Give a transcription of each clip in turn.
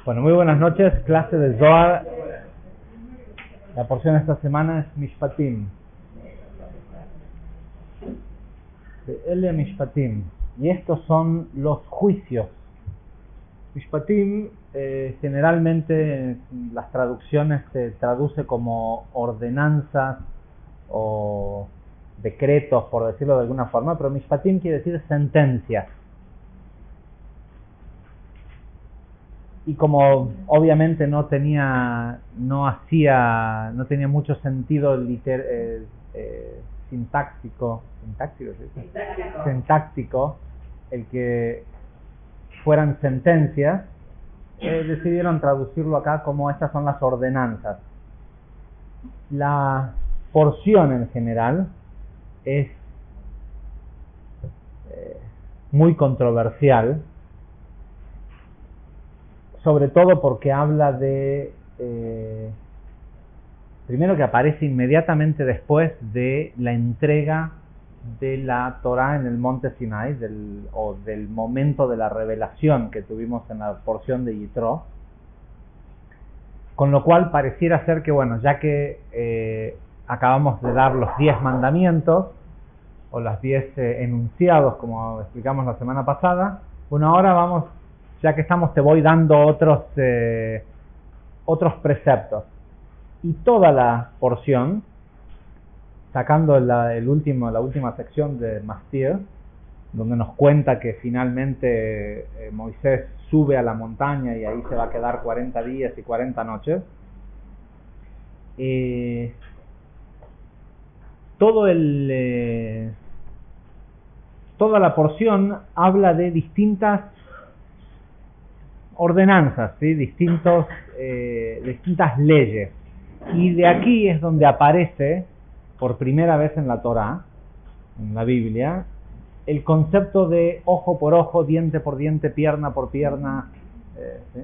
Bueno, muy buenas noches, clase de Zohar. La porción de esta semana es Mishpatim. De Ele Mishpatim. Y estos son los juicios. Mishpatim, generalmente en las traducciones se traduce como ordenanzas o decretos, por decirlo de alguna forma, pero Mishpatim quiere decir sentencias. Y como obviamente no tenía mucho sentido sintáctico el que fueran sentencias, decidieron traducirlo acá como estas son las ordenanzas. La porción en general es muy controversial, sobre todo porque habla de, primero que aparece inmediatamente después de la entrega de la Torá en el monte Sinai, del momento de la revelación que tuvimos en la porción de Yitro, con lo cual pareciera ser que, bueno, ya que acabamos de dar los 10 mandamientos, o los 10 enunciados, como explicamos la semana pasada, bueno, ahora vamos, ya que estamos, te voy dando otros preceptos. Y toda la porción, sacando la última sección de Mastir, donde nos cuenta que finalmente Moisés sube a la montaña y ahí se va a quedar 40 días y 40 noches, toda la porción habla de distintas ordenanzas, ¿sí? Distintas leyes, y de aquí es donde aparece por primera vez en la Torá, en la Biblia, el concepto de ojo por ojo, diente por diente, pierna por pierna, ¿sí?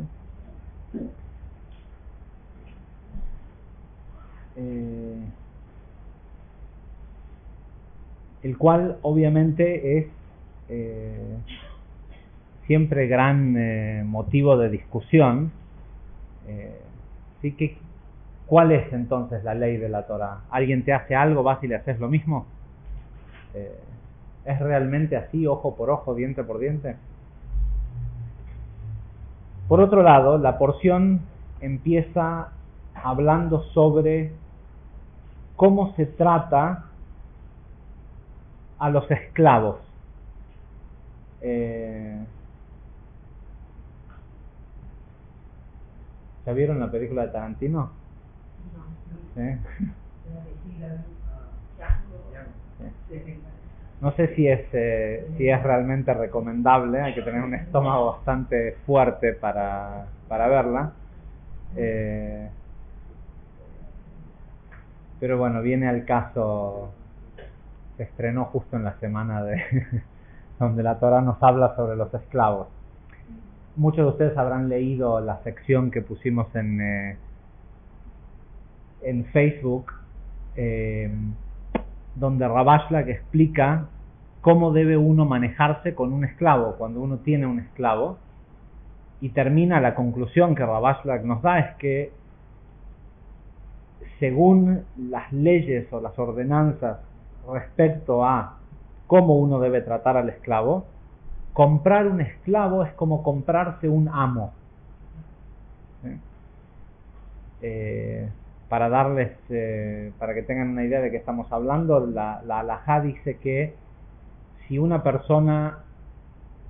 El cual obviamente es siempre gran motivo de discusión. ¿Sí? ¿Cuál es entonces la ley de la Torá? ¿Alguien te hace algo, vas y le haces lo mismo? ¿Es realmente así, ojo por ojo, diente por diente? Por otro lado, la porción empieza hablando sobre cómo se trata a los esclavos. ¿Ya vieron la película de Tarantino? ¿Sí? No sé si es realmente recomendable, hay que tener un estómago bastante fuerte para verla. Pero bueno, viene al caso, se estrenó justo en la semana donde la Torá nos habla sobre los esclavos. Muchos de ustedes habrán leído la sección que pusimos en Facebook, donde Rav Ashlag explica cómo debe uno manejarse con un esclavo cuando uno tiene un esclavo, y termina la conclusión que Rav Ashlag nos da es que según las leyes o las ordenanzas respecto a cómo uno debe tratar al esclavo, comprar un esclavo es como comprarse un amo. ¿Sí? Para que tengan una idea de qué estamos hablando, la halajá dice que si una persona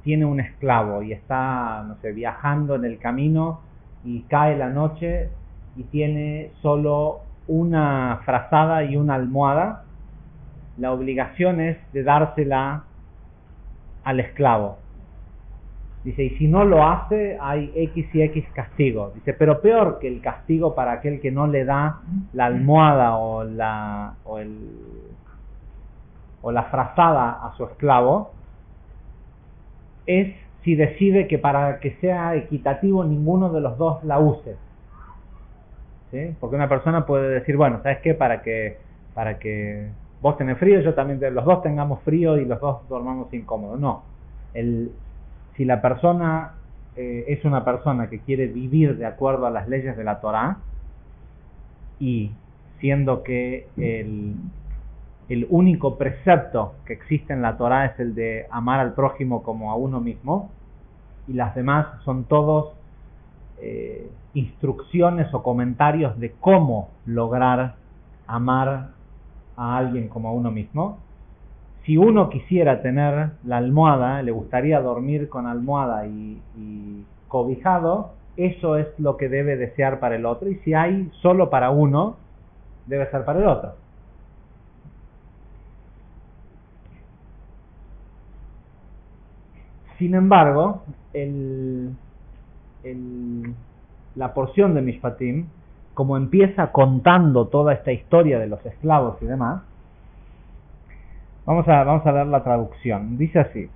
tiene un esclavo y está, no sé, viajando en el camino y cae la noche y tiene solo una frazada y una almohada, la obligación es de dársela al esclavo. Dice, y si no lo hace, hay X y X castigo. Dice, pero peor que el castigo para aquel que no le da la almohada o la frazada a su esclavo, es si decide que para que sea equitativo ninguno de los dos la use. ¿Sí? Porque una persona puede decir, bueno, ¿sabes qué? Para que vos tenés frío, yo también, los dos tengamos frío y los dos dormamos incómodos. No. Si la persona es una persona que quiere vivir de acuerdo a las leyes de la Torá, y siendo que el único precepto que existe en la Torá es el de amar al prójimo como a uno mismo, y las demás son todos instrucciones o comentarios de cómo lograr amar a alguien como a uno mismo. Si uno quisiera tener la almohada, le gustaría dormir con almohada y cobijado, eso es lo que debe desear para el otro, y si hay solo para uno, debe ser para el otro. Sin embargo, la porción de Mishpatim, como empieza contando toda esta historia de los esclavos y demás, vamos a ver la traducción. Dice así,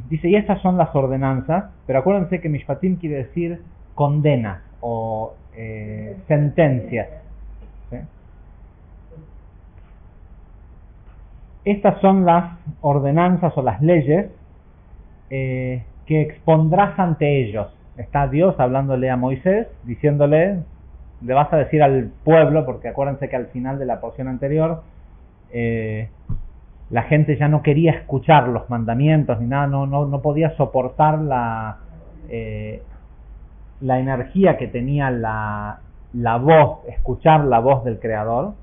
dice, y estas son las ordenanzas, pero acuérdense que Mishpatim quiere decir condenas o sentencias, ¿sí? Estas son las ordenanzas o las leyes que expondrás ante ellos. Está Dios hablándole a Moisés, diciéndole, le vas a decir al pueblo, porque acuérdense que al final de la porción anterior la gente ya no quería escuchar los mandamientos ni nada, no podía soportar la energía que tenía la voz, escuchar la voz del Creador,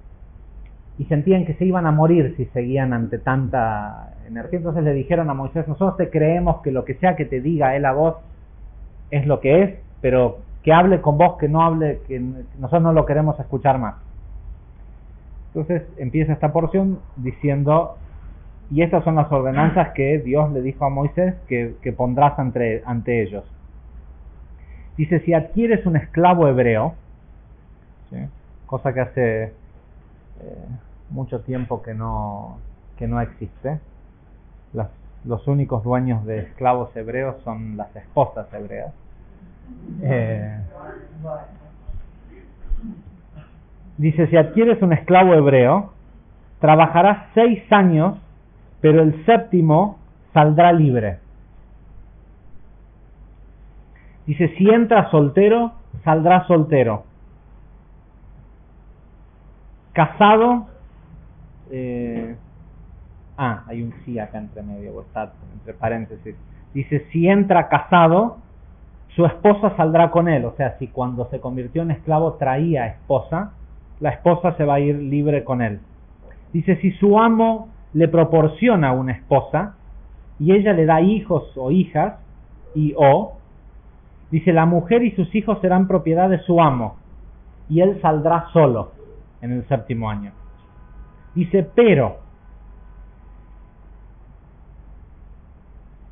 y sentían que se iban a morir si seguían ante tanta energía. Entonces le dijeron a Moisés, nosotros te creemos que lo que sea que te diga él a vos es lo que es, pero que hable con vos, que no hable, que nosotros no lo queremos escuchar más. Entonces empieza esta porción diciendo, y estas son las ordenanzas que Dios le dijo a Moisés que pondrás ante ellos. Dice, si adquieres un esclavo hebreo, ¿sí? Cosa que hace mucho tiempo que no existe. Los únicos dueños de esclavos hebreos son las esposas hebreas. Dice, si adquieres un esclavo hebreo, trabajarás 6 años, pero el 7º saldrá libre. Dice, si entra soltero, saldrá soltero. Casado, hay un sí acá entre medio, o está entre paréntesis. Dice, si entra casado, su esposa saldrá con él. O sea, si cuando se convirtió en esclavo traía esposa, la esposa se va a ir libre con él. Dice, si su amo le proporciona una esposa y ella le da hijos o hijas, dice, la mujer y sus hijos serán propiedad de su amo y él saldrá solo en el 7º año. Dice, pero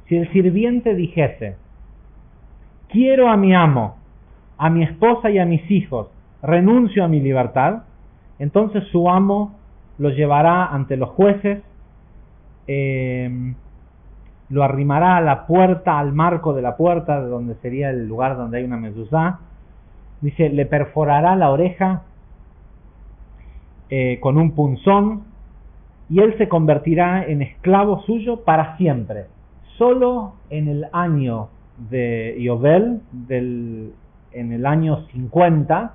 si el sirviente dijese, quiero a mi amo, a mi esposa y a mis hijos, renuncio a mi libertad, entonces su amo lo llevará ante los jueces, lo arrimará a la puerta, al marco de la puerta, de donde sería el lugar donde hay una mezuzá. Dice, le perforará la oreja con un punzón, y él se convertirá en esclavo suyo para siempre. Solo en el año de Yobel, en el año 50,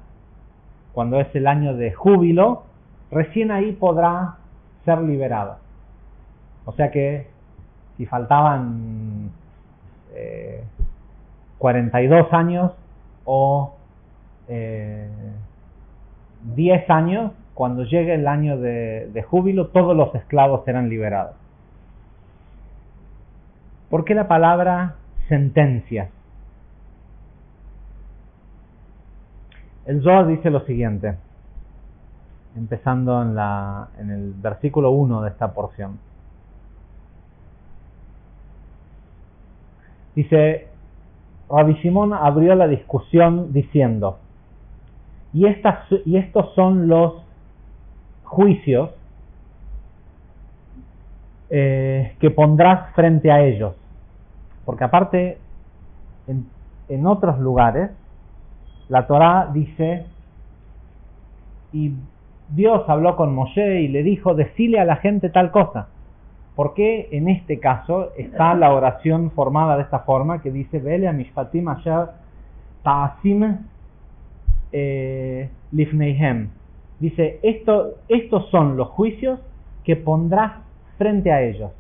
cuando es el año de júbilo, recién ahí podrá ser liberado. O sea que si faltaban 42 años o 10 años, cuando llegue el año de júbilo, todos los esclavos serán liberados. ¿Por qué la palabra sentencia? El Zohar dice lo siguiente, empezando en el versículo 1 de esta porción. Dice, Rabbi Shimon abrió la discusión diciendo, y estos son los juicios que pondrás frente a ellos. Porque aparte, en otros lugares, la Torá dice, y Dios habló con Moshe y le dijo, decile a la gente tal cosa. ¿Por qué en este caso está la oración formada de esta forma que dice Vele mishpatim asher ta'asim lifneihem? Dice, estos son los juicios que pondrás frente a ellos.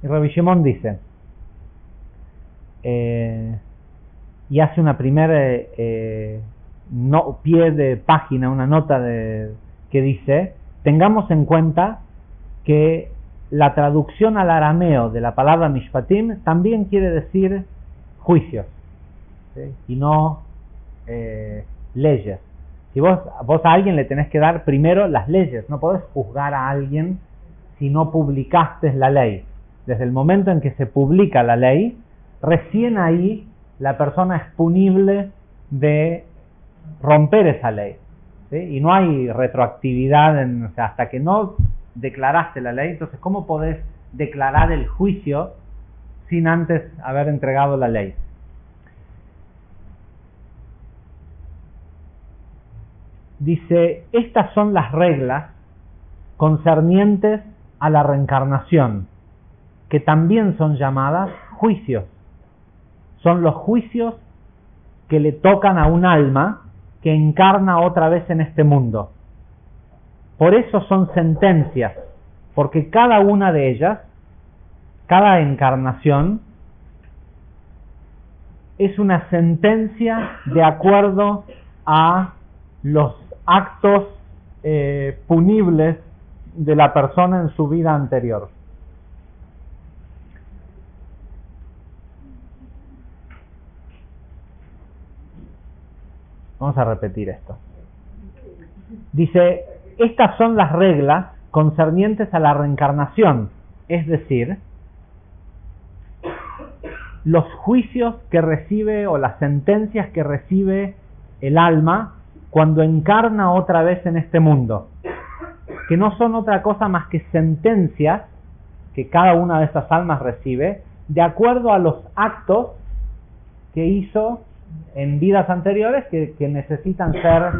Y Rabbi Shimon dice, y hace una primera pie de página, una nota que dice, tengamos en cuenta que la traducción al arameo de la palabra mishpatim también quiere decir juicios, ¿sí? Y no leyes. Si vos a alguien le tenés que dar primero las leyes, no podés juzgar a alguien si no publicaste la ley. Desde el momento en que se publica la ley, recién ahí la persona es punible de romper esa ley, ¿sí? Y no hay retroactividad, o sea, hasta que no declaraste la ley. Entonces, ¿cómo podés declarar el juicio sin antes haber entregado la ley? Dice, estas son las reglas concernientes a la reencarnación, que también son llamadas juicios. Son los juicios que le tocan a un alma que encarna otra vez en este mundo. Por eso son sentencias, porque cada una de ellas, cada encarnación, es una sentencia de acuerdo a los actos punibles de la persona en su vida anterior. Vamos a repetir esto. Dice, estas son las reglas concernientes a la reencarnación, es decir, los juicios que recibe o las sentencias que recibe el alma cuando encarna otra vez en este mundo, que no son otra cosa más que sentencias que cada una de estas almas recibe de acuerdo a los actos que hizo en vidas anteriores que necesitan ser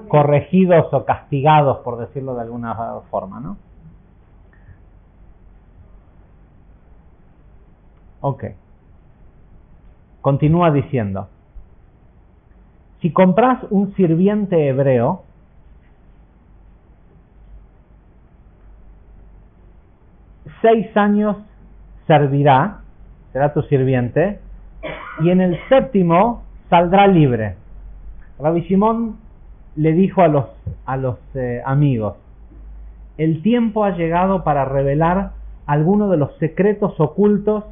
corregidos o castigados, por decirlo de alguna forma, ¿no? Ok. Continúa diciendo, si compras un sirviente hebreo, seis años servirá, será tu sirviente, y en el séptimo saldrá libre. Rabbi Shimon le dijo a los amigos, el tiempo ha llegado para revelar algunos de los secretos ocultos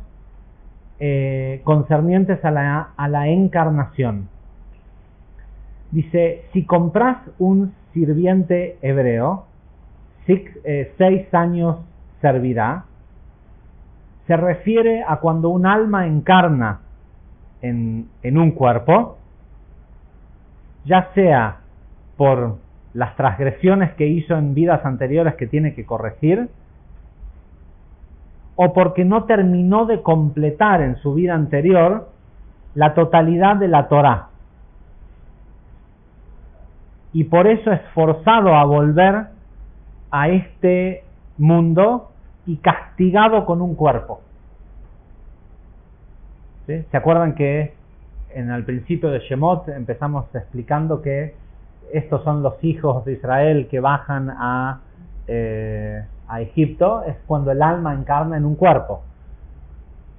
concernientes a la encarnación. Dice, si compras un sirviente hebreo, 6 años servirá, se refiere a cuando un alma encarna en un cuerpo, ya sea por las transgresiones que hizo en vidas anteriores que tiene que corregir, o porque no terminó de completar en su vida anterior la totalidad de la Torá, y por eso es forzado a volver a este mundo y castigado con un cuerpo. ¿Sí? ¿Se acuerdan que al principio de Shemot empezamos explicando que estos son los hijos de Israel que bajan a Egipto? Es cuando el alma encarna en un cuerpo.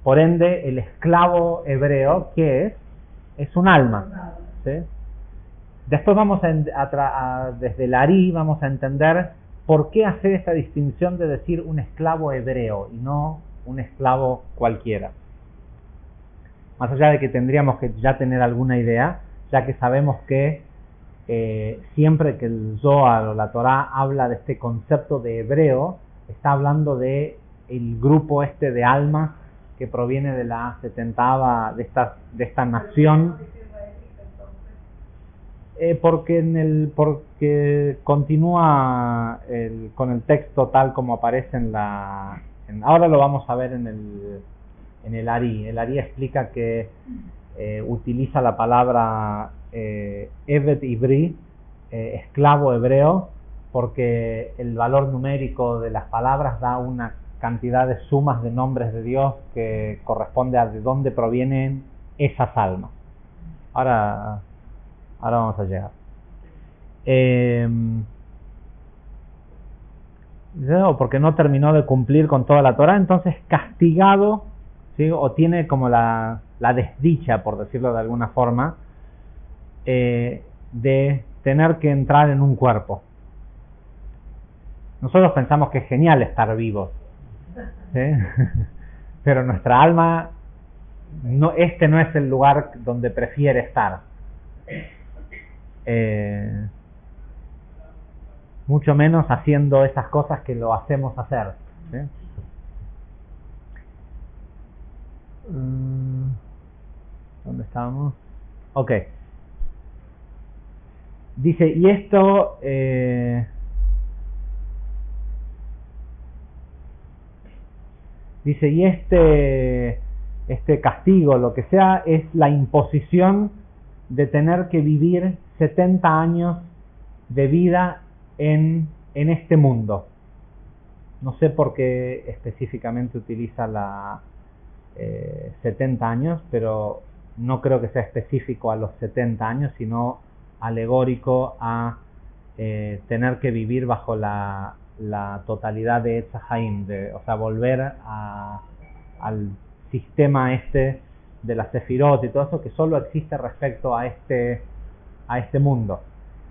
Por ende, el esclavo hebreo, ¿qué es un alma. ¿Sí? Después vamos desde el Ari vamos a entender por qué hacer esta distinción de decir un esclavo hebreo y no un esclavo cualquiera. Más allá de que tendríamos que ya tener alguna idea, ya que sabemos que siempre que el Zohar o la Torá habla de este concepto de hebreo, está hablando de el grupo de almas que proviene de la 70ava de esta nación, porque continúa con el texto tal como aparece ahora lo vamos a ver en el Ari. El Ari explica que utiliza la palabra Evet Ibri esclavo hebreo, porque el valor numérico de las palabras da una cantidad de sumas de nombres de Dios que corresponde a de dónde provienen esas almas. Ahora vamos a llegar. Porque no terminó de cumplir con toda la Torah, entonces castigado, ¿sí? O tiene como la desdicha, por decirlo de alguna forma, de tener que entrar en un cuerpo. Nosotros pensamos que es genial estar vivos, ¿sí? Pero nuestra alma, este no es el lugar donde prefiere estar. Mucho menos haciendo esas cosas que lo hacemos hacer, ¿sí? ¿Dónde estábamos? Ok. Dice, y esto dice, y este castigo, lo que sea, es la imposición de tener que vivir 70 años de vida en este mundo. No sé por qué específicamente utiliza la 70 años, pero no creo que sea específico a los 70 años, sino alegórico a tener que vivir bajo la totalidad de Etz Haim, o sea, volver al sistema de la Sefirot y todo eso, que solo existe respecto a este mundo,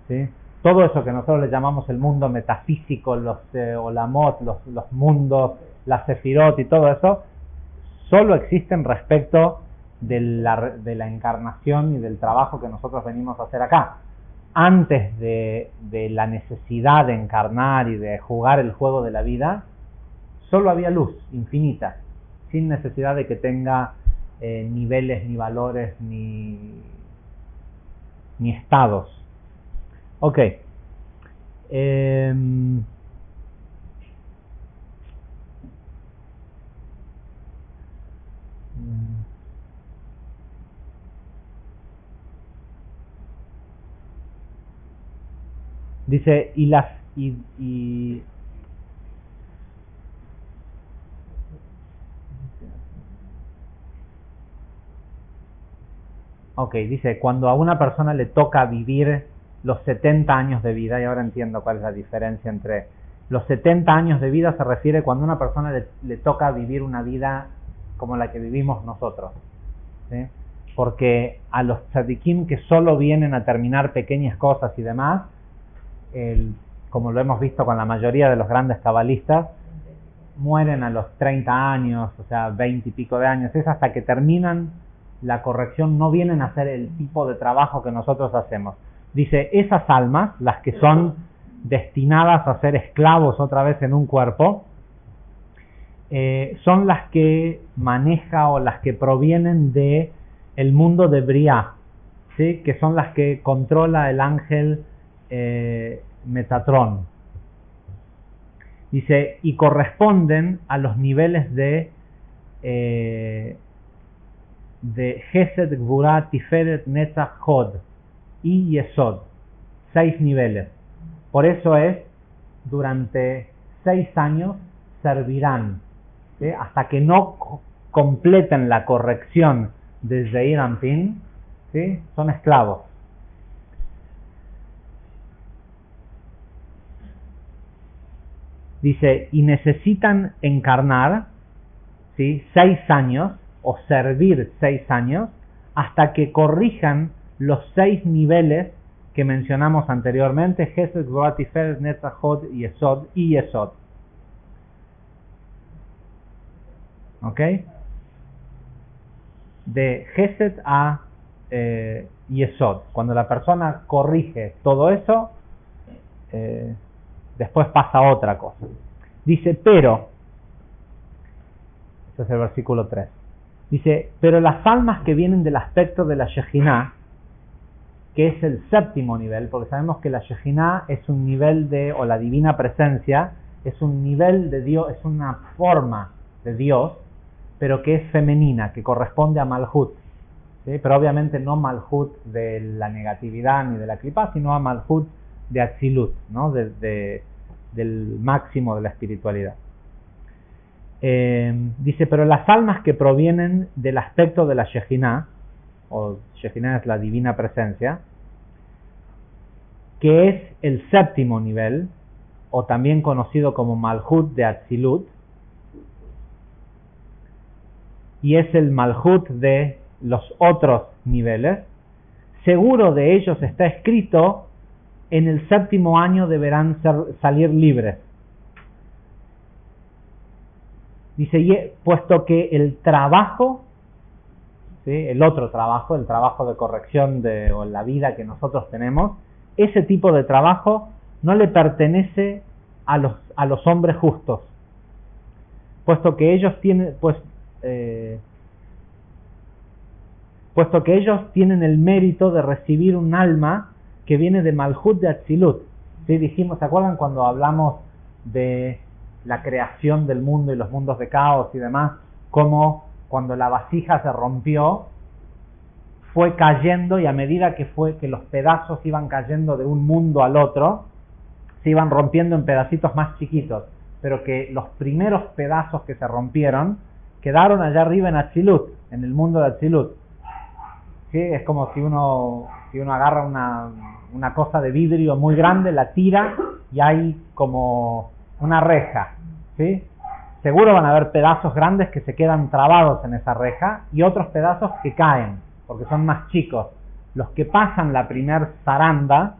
¿sí? Todo eso que nosotros le llamamos el mundo metafísico, los olamot, los mundos, la Sefirot y todo eso, solo existen respecto de la encarnación y del trabajo que nosotros venimos a hacer acá. Antes de la necesidad de encarnar y de jugar el juego de la vida, solo había luz infinita, sin necesidad de que tenga niveles, ni valores, ni estados. Ok. Dice, ok, dice, cuando a una persona le toca vivir los 70 años de vida, y ahora entiendo cuál es la diferencia entre los 70 años de vida, se refiere cuando a una persona le toca vivir una vida como la que vivimos nosotros, ¿sí? Porque a los tzadikim que solo vienen a terminar pequeñas cosas y demás, como lo hemos visto con la mayoría de los grandes cabalistas, mueren a los 30 años, o sea, 20 y pico de años, es hasta que terminan la corrección, no vienen a hacer el tipo de trabajo que nosotros hacemos. Dice, esas almas, las que son destinadas a ser esclavos otra vez en un cuerpo, son las que maneja o las que provienen de el mundo de Briá, ¿sí? Que son las que controla el ángel Metatrón. Dice, y corresponden a los niveles de Gesed, Gvurá, Tiferet, Netzach, Hod y Yesod. 6 niveles. Por eso durante 6 años servirán, ¿sí? Hasta que no completen la corrección de Zeir Anpin, ¿sí? Son esclavos. Dice, y necesitan encarnar, ¿sí? 6 años, o servir 6 años, hasta que corrijan los 6 niveles que mencionamos anteriormente, Gesed, Gvurá, Tiferet, Netzach, Hod y Yesod. ¿Ok? De Gesed a Yesod. Cuando la persona corrige todo eso, después pasa otra cosa. Dice, pero, este es el versículo 3. Dice, pero las almas que vienen del aspecto de la Shejinah, que es el 7º nivel, porque sabemos que la Shejinah es un nivel o la divina presencia, es un nivel de Dios, es una forma de Dios, pero que es femenina, que corresponde a Malhut, ¿sí? Pero obviamente no Malhut de la negatividad ni de la Klipá, sino a Malhut de Atzilut, ¿no? Del máximo de la espiritualidad. Dice, pero las almas que provienen del aspecto de la Shejinah, o Shejinah es la divina presencia, que es el séptimo nivel, o también conocido como Malhut de Atzilut, y es el Malhut de los otros niveles, seguro de ellos está escrito, en el séptimo año deberán salir libres. Dice, puesto que el trabajo, ¿sí?, el otro trabajo, el trabajo de corrección o la vida que nosotros tenemos, ese tipo de trabajo no le pertenece a los hombres justos, puesto que ellos tienen, puesto que ellos tienen el mérito de recibir un alma que viene de Malhut de Atzilut. ¿Sí? Dijimos, ¿se acuerdan cuando hablamos de la creación del mundo y los mundos de caos y demás? Como cuando la vasija se rompió, fue cayendo, y a medida que los pedazos iban cayendo de un mundo al otro, se iban rompiendo en pedacitos más chiquitos, pero que los primeros pedazos que se rompieron quedaron allá arriba en Atzilut, en el mundo de Atzilut. ¿Sí? Es como si uno agarra una cosa de vidrio muy grande, la tira y hay como una reja, ¿sí? Seguro van a haber pedazos grandes que se quedan trabados en esa reja y otros pedazos que caen, porque son más chicos. Los que pasan la primer zaranda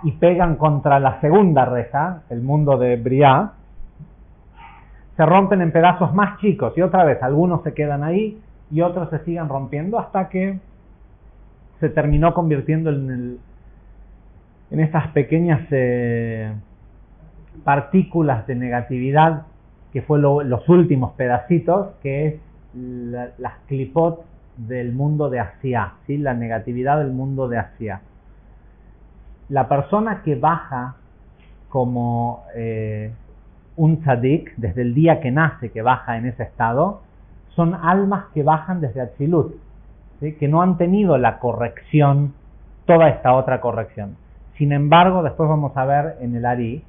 y pegan contra la segunda reja, el mundo de Briá, se rompen en pedazos más chicos, y otra vez algunos se quedan ahí y otros se siguen rompiendo hasta que se terminó convirtiendo en estas pequeñas partículas de negatividad, que fue los últimos pedacitos, que es las clipot del mundo de Asiá, ¿sí? La negatividad del mundo de Asiá. La persona que baja como un tzadik, desde el día que nace, que baja en ese estado, son almas que bajan desde Atzilut, ¿sí? Que no han tenido la corrección, toda esta otra corrección. Sin embargo, después vamos a ver en el Ari,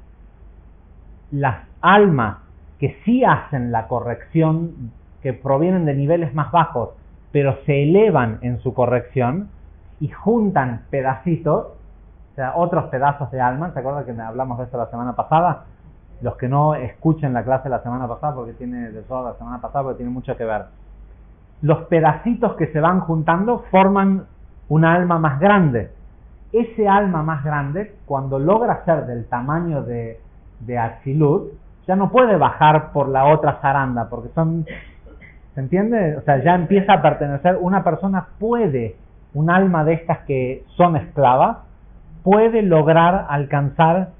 las almas que sí hacen la corrección, que provienen de niveles más bajos, pero se elevan en su corrección y juntan pedacitos, o sea, otros pedazos de alma. ¿Se acuerdan que hablamos de esto la semana pasada? Los que no escuchen la clase de la semana pasada, porque tiene de toda la semana pasada, porque tiene mucho que ver. Los pedacitos que se van juntando forman una alma más grande. Ese alma más grande, cuando logra ser del tamaño de Atzilut, ya no puede bajar por la otra zaranda, porque son, ¿se entiende? O sea, ya empieza a pertenecer, una persona puede, un alma de estas que son esclavas, puede lograr alcanzar,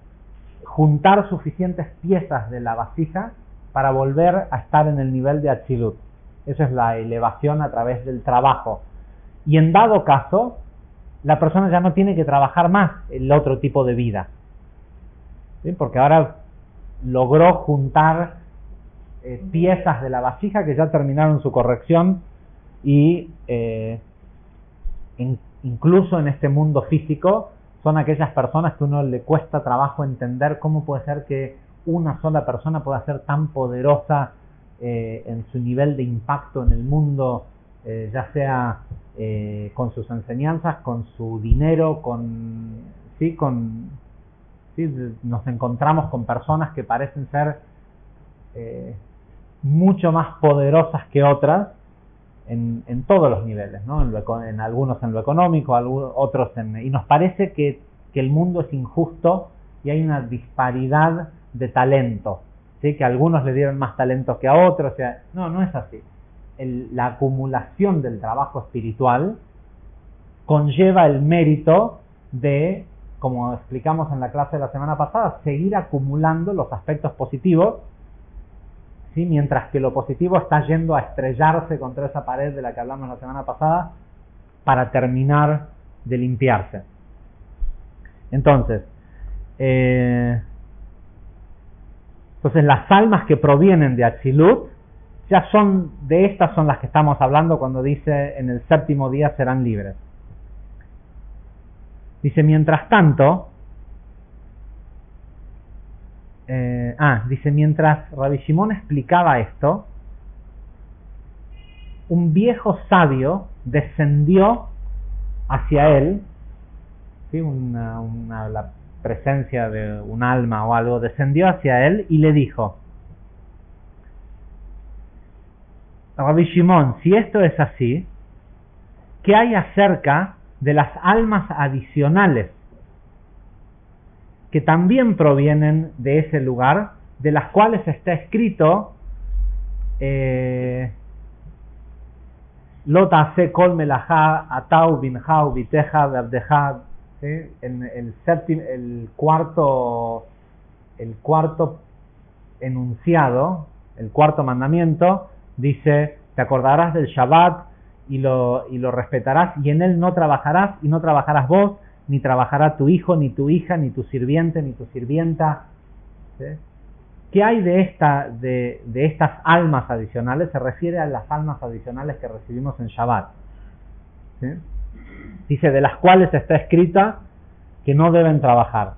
juntar suficientes piezas de la vasija para volver a estar en el nivel de Atzilut. Esa es la elevación a través del trabajo. Y en dado caso, la persona ya no tiene que trabajar más el otro tipo de vida, ¿sí? Porque ahora logró juntar piezas de la vasija que ya terminaron su corrección y incluso en este mundo físico son aquellas personas que a uno le cuesta trabajo entender cómo puede ser que una sola persona pueda ser tan poderosa en su nivel de impacto en el mundo, ya sea con sus enseñanzas, con su dinero, nos encontramos con personas que parecen ser mucho más poderosas que otras en todos los niveles, ¿no? En algunos en lo económico, otros y nos parece que el mundo es injusto y hay una disparidad de talento, ¿sí? Que a algunos le dieron más talento que a otros, o sea, no es así. La acumulación del trabajo espiritual conlleva el mérito de, como explicamos en la clase de la semana pasada, seguir acumulando los aspectos positivos, ¿sí? Mientras que lo positivo está yendo a estrellarse contra esa pared de la que hablamos la semana pasada para terminar de limpiarse. Entonces, las almas que provienen de Atzilut, ya son, de estas son las que estamos hablando cuando dice en el séptimo día serán libres. Dice, mientras tanto, mientras Rabbi Shimon explicaba esto, un viejo sabio descendió hacia él, ¿sí? La presencia de un alma o algo descendió hacia él y le dijo: Rabbi Shimon, si esto es así, ¿qué hay acerca de las almas adicionales que también provienen de ese lugar, de las cuales está escrito Lo ta'ase kol melajá atau binja ubiteja beabdeja, en el cuarto enunciado, el cuarto mandamiento, dice: te acordarás del Shabbat y lo respetarás, y en él no trabajarás, y no trabajarás vos, ni trabajará tu hijo, ni tu hija, ni tu sirviente, ni tu sirvienta. ¿Sí? ¿Qué hay de estas almas adicionales? Se refiere a las almas adicionales que recibimos en Shabbat. ¿Sí? Dice, de las cuales está escrita que no deben trabajar.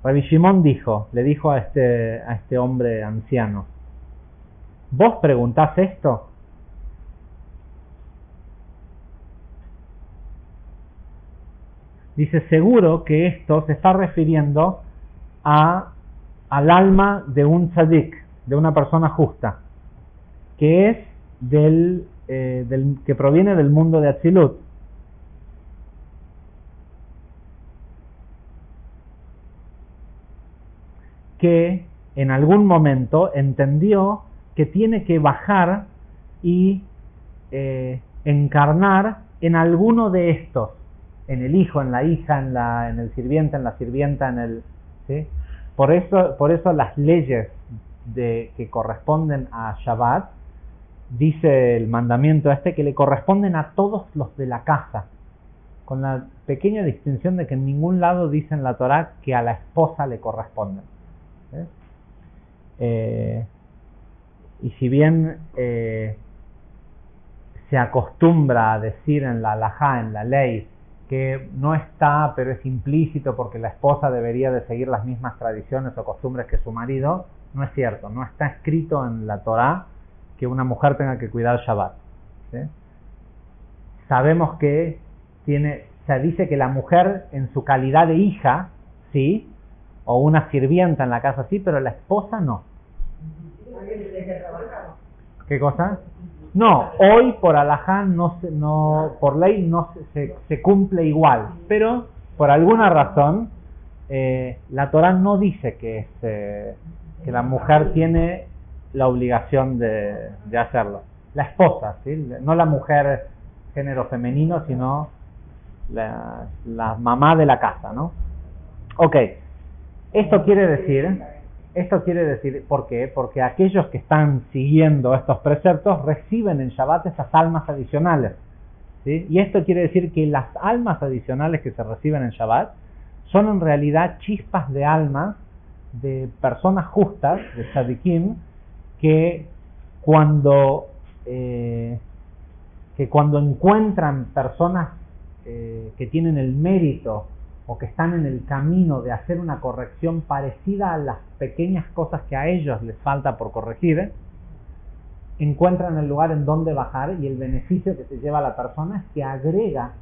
Rabbi Shimon le dijo a este hombre anciano: ¿vos preguntás esto? Dice, seguro que esto se está refiriendo al alma de un tzadik, de una persona justa, que es que proviene del mundo de Atzilut. Que en algún momento entendió que tiene que bajar y encarnar en alguno de estos, en el hijo, en la hija, en el sirviente, en la sirvienta, ¿sí? Por eso las leyes que corresponden a Shabbat, dice el mandamiento que le corresponden a todos los de la casa, con la pequeña distinción de que en ningún lado dice en la Torá que a la esposa le corresponden. Y si bien se acostumbra a decir en la halajá, en la ley, que no está, pero es implícito porque la esposa debería de seguir las mismas tradiciones o costumbres que su marido, no es cierto, no está escrito en la Torá que una mujer tenga que cuidar Shabbat. ¿Sí? Sabemos que se dice que la mujer en su calidad de hija, sí, o una sirvienta en la casa, sí, pero la esposa no. ¿Qué cosa? No, hoy por halajá por ley no se cumple igual, pero por alguna razón la Torá no dice que la mujer tiene la obligación de hacerlo. La esposa, ¿sí? No la mujer género femenino, sino la mamá de la casa, ¿no? Ok, esto quiere decir, ¿por qué? Porque aquellos que están siguiendo estos preceptos reciben en Shabbat esas almas adicionales, ¿sí? Y esto quiere decir que las almas adicionales que se reciben en Shabbat son en realidad chispas de almas de personas justas, de tzadikim, que cuando encuentran personas que tienen el mérito o que están en el camino de hacer una corrección parecida a las pequeñas cosas que a ellos les falta por corregir, encuentran el lugar en donde bajar, y el beneficio que se lleva a la persona es que agrega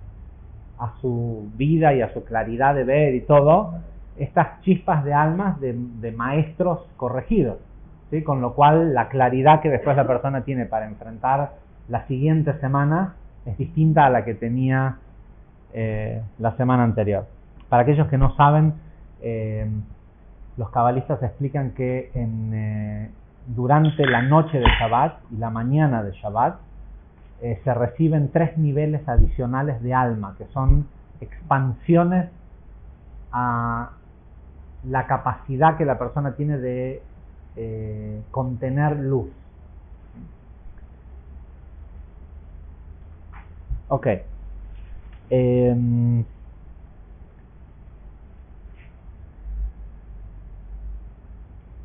a su vida y a su claridad de ver y todo estas chispas de almas de maestros corregidos, ¿sí? Con lo cual la claridad que después la persona tiene para enfrentar la siguiente semana es distinta a la que tenía la semana anterior. Para aquellos que no saben, los cabalistas explican que durante la noche de Shabbat y la mañana de Shabbat se reciben 3 niveles adicionales de alma, que son expansiones a la capacidad que la persona tiene de contener luz. Ok.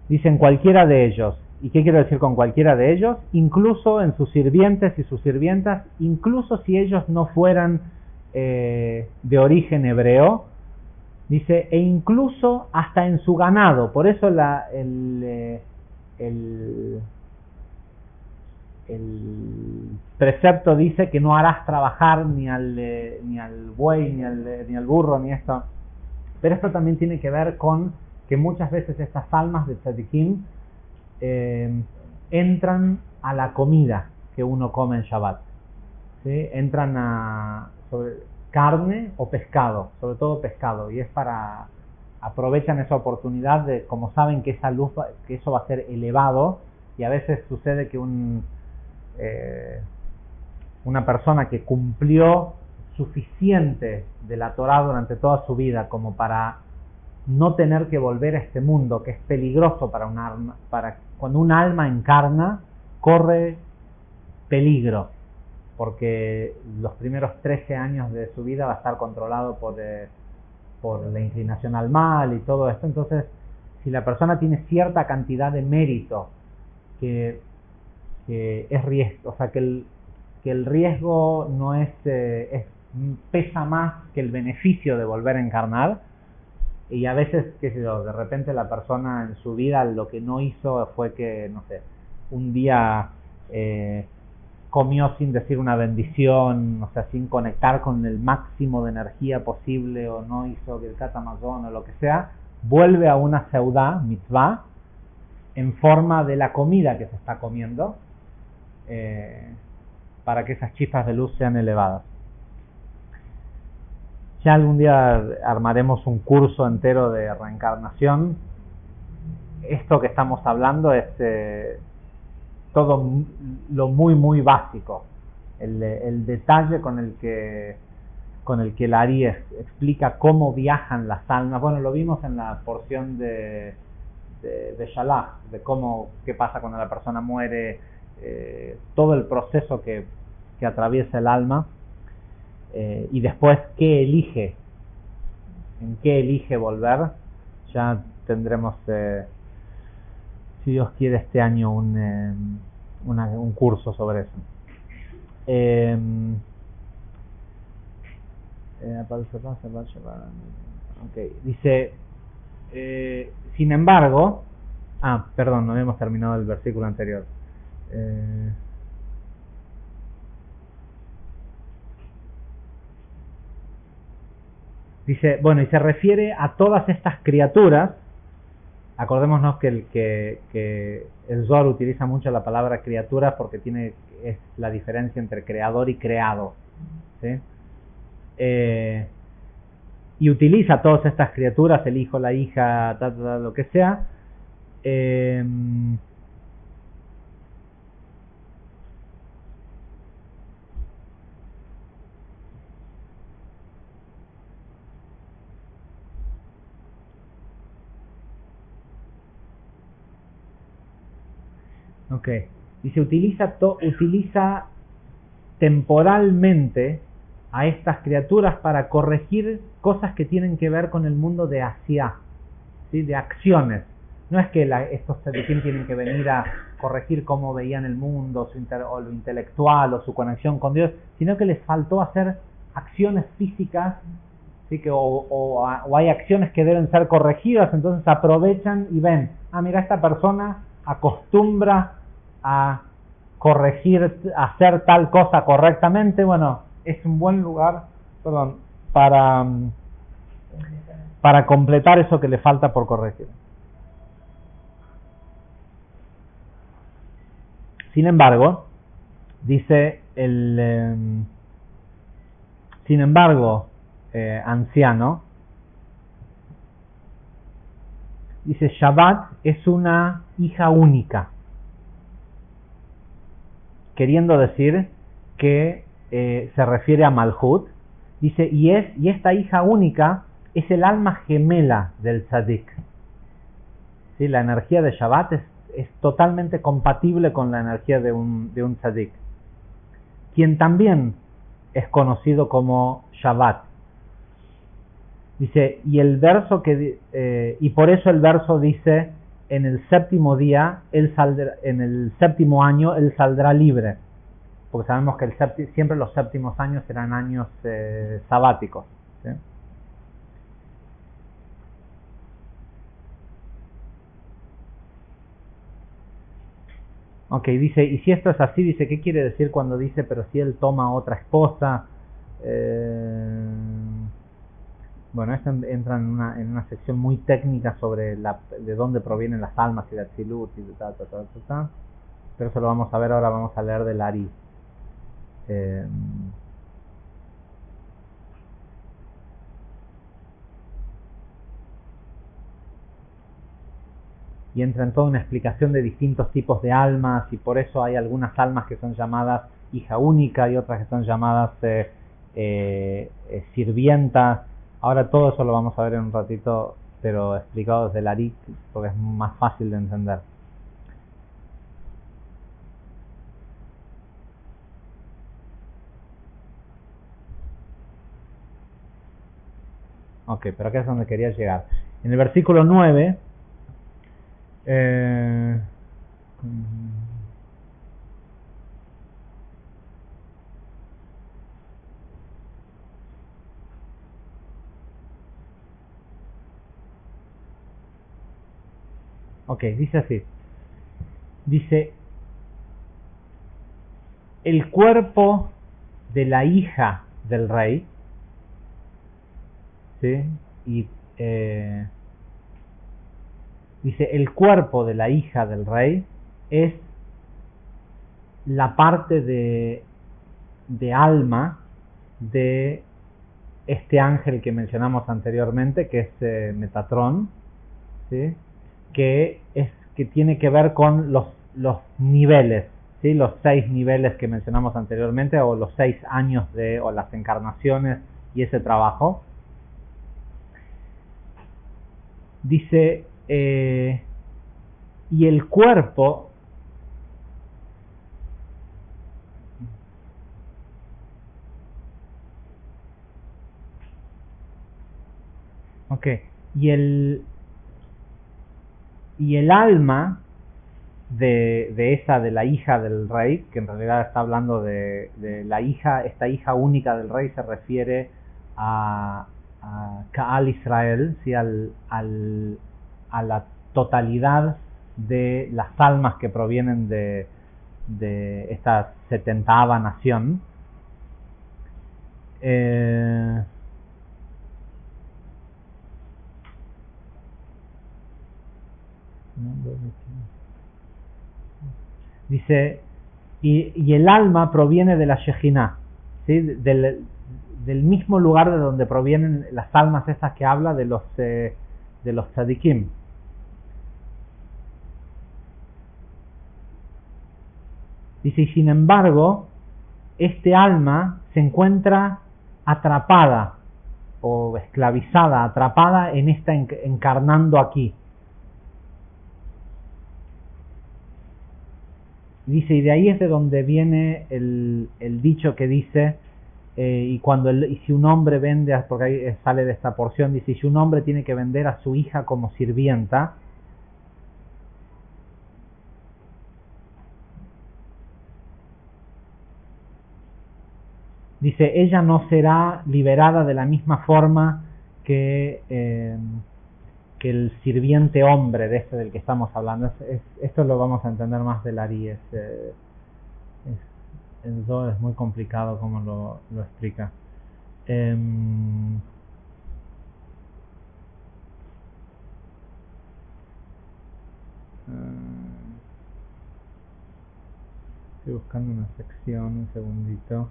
Dicen cualquiera de ellos. ¿Y qué quiero decir con cualquiera de ellos? Incluso en sus sirvientes y sus sirvientas, incluso si ellos no fueran de origen hebreo, dice, e incluso hasta en su ganado. Por eso el precepto dice que no harás trabajar ni al buey, ni al burro, ni esto. Pero esto también tiene que ver con que muchas veces estas almas de tzadikim entran a la comida que uno come en Shabbat, ¿sí? Entran a carne o pescado, sobre todo pescado, y es aprovechan esa oportunidad de, como saben que esa luz, que eso va a ser elevado, y a veces sucede que una persona que cumplió suficiente de la Torá durante toda su vida como para no tener que volver a este mundo, que es peligroso para un alma, cuando un alma encarna, corre peligro, porque los primeros 13 años de su vida va a estar controlado por la inclinación al mal y todo esto. Entonces, si la persona tiene cierta cantidad de mérito que es riesgo, o sea, que el riesgo no pesa más que el beneficio de volver a encarnar, y a veces, qué sé yo, de repente la persona en su vida lo que no hizo fue que, no sé, un día comió sin decir una bendición, o sea, sin conectar con el máximo de energía posible, o no hizo Birkat Hamazon o lo que sea, vuelve a una seudá, mitzvah, en forma de la comida que se está comiendo, para que esas chispas de luz sean elevadas. Ya algún día armaremos un curso entero de reencarnación. Esto que estamos hablando es todo lo muy muy básico. El detalle con el que el Ari explica cómo viajan las almas. Bueno, lo vimos en la porción de Shalach, de qué pasa cuando la persona muere, todo el proceso que atraviesa el alma, y después en qué elige volver. Ya tendremos, si Dios quiere, este año un curso sobre eso. Okay. Dice, sin embargo, perdón, no habíamos terminado el versículo anterior. Dice, bueno, y se refiere a todas estas criaturas. Acordémonos que el Zohar utiliza mucho la palabra criatura porque es la diferencia entre creador y creado, ¿sí? Y utiliza todas estas criaturas, el hijo, la hija, lo que sea, dice, utiliza temporalmente a estas criaturas para corregir cosas que tienen que ver con el mundo de Asiá, ¿sí? De acciones. No es que estos tzadikim tienen que venir a corregir cómo veían el mundo, o lo intelectual, o su conexión con Dios, sino que les faltó hacer acciones físicas, ¿sí? O hay acciones que deben ser corregidas, entonces aprovechan y ven, mira, esta persona acostumbra a corregir, a hacer tal cosa correctamente, bueno, es un buen lugar, para completar eso que le falta por corregir. Sin embargo, dice anciano, dice, Shabbat es una hija única, queriendo decir que se refiere a Malhut. Dice, y esta hija única es el alma gemela del tzadik. ¿Sí? La energía de Shabbat es totalmente compatible con la energía de un tzadik, quien también es conocido como Shabbat. Dice, y por eso el verso dice, en el séptimo día, en el séptimo año, él saldrá libre. porque sabemos que siempre los séptimos años eran años sabáticos, ¿sí? Ok, dice, y si esto es así, dice, ¿qué quiere decir cuando dice, pero si él toma otra esposa? Bueno, esto entra en una sección muy técnica sobre de dónde provienen las almas y la Tzilut y de tal, pero eso lo vamos a ver ahora, vamos a leer del Ari. Y entra en toda una explicación de distintos tipos de almas, y por eso hay algunas almas que son llamadas hija única y otras que son llamadas sirvientas. Ahora todo eso lo vamos a ver en un ratito, pero explicado desde el Ari, porque es más fácil de entender. Ok, pero acá es donde quería llegar. En el versículo 9, ok, dice así. Dice, el cuerpo de la hija del rey, ¿sí? Y dice, el cuerpo de la hija del rey es la parte de alma de este ángel que mencionamos anteriormente, que es Metatrón, ¿sí? que tiene que ver con los niveles, ¿sí? Los 6 niveles que mencionamos anteriormente, o los 6 años o las encarnaciones y ese trabajo. Dice, y el cuerpo, ok, y el alma de la hija del rey, que en realidad está hablando de la hija, esta hija única del rey se refiere a Ka'al Israel, ¿sí? a la totalidad de las almas que provienen de esta 70ª nación. Dice, y el alma proviene de la Shejinah, ¿sí? del mismo lugar de donde provienen las almas esas que habla de los tzadikim. Dice, y sin embargo, este alma se encuentra atrapada o esclavizada, atrapada en esta encarnando aquí. Dice, y de ahí es de donde viene el dicho que dice, y si un hombre vende, porque ahí sale de esta porción, dice, si un hombre tiene que vender a su hija como sirvienta, dice, ella no será liberada de la misma forma que el sirviente hombre de este del que estamos hablando. Esto lo vamos a entender más del Ari. El Zohar es muy complicado como lo explica. Estoy buscando una sección, un segundito.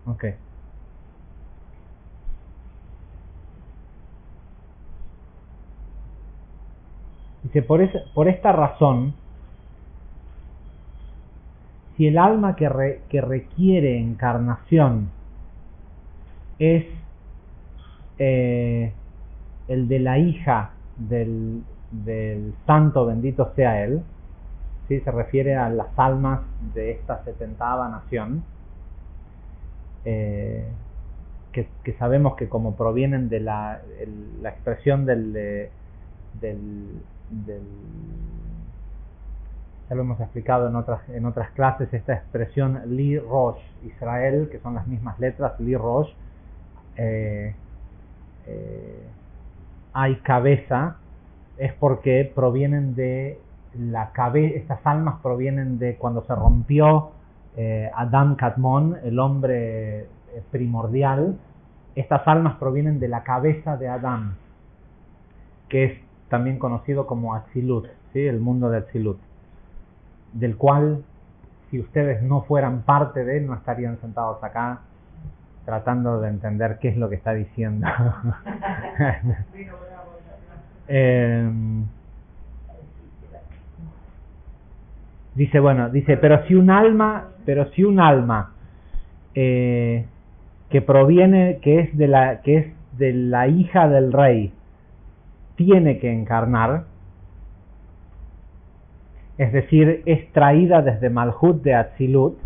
Ok. Dice, por esta razón, si el alma que requiere encarnación es el de la hija del santo, bendito sea él, ¿sí? Se refiere a las almas de esta 70ª nación, que sabemos que como provienen de la expresión del ya lo hemos explicado en otras clases, esta expresión Li Rosh Israel, que son las mismas letras, Li Rosh, hay cabeza, es porque provienen de la cabeza, estas almas provienen de cuando se rompió Adam Kadmon, el hombre primordial. Estas almas provienen de la cabeza de Adam, que es también conocido como Atzilut, ¿sí? El mundo de Atzilut, del cual, si ustedes no fueran parte de él, no estarían sentados acá tratando de entender qué es lo que está diciendo. Dice, pero si un alma que proviene, que es de la hija del rey, tiene que encarnar, es decir, es traída desde Malhut de Atzilut,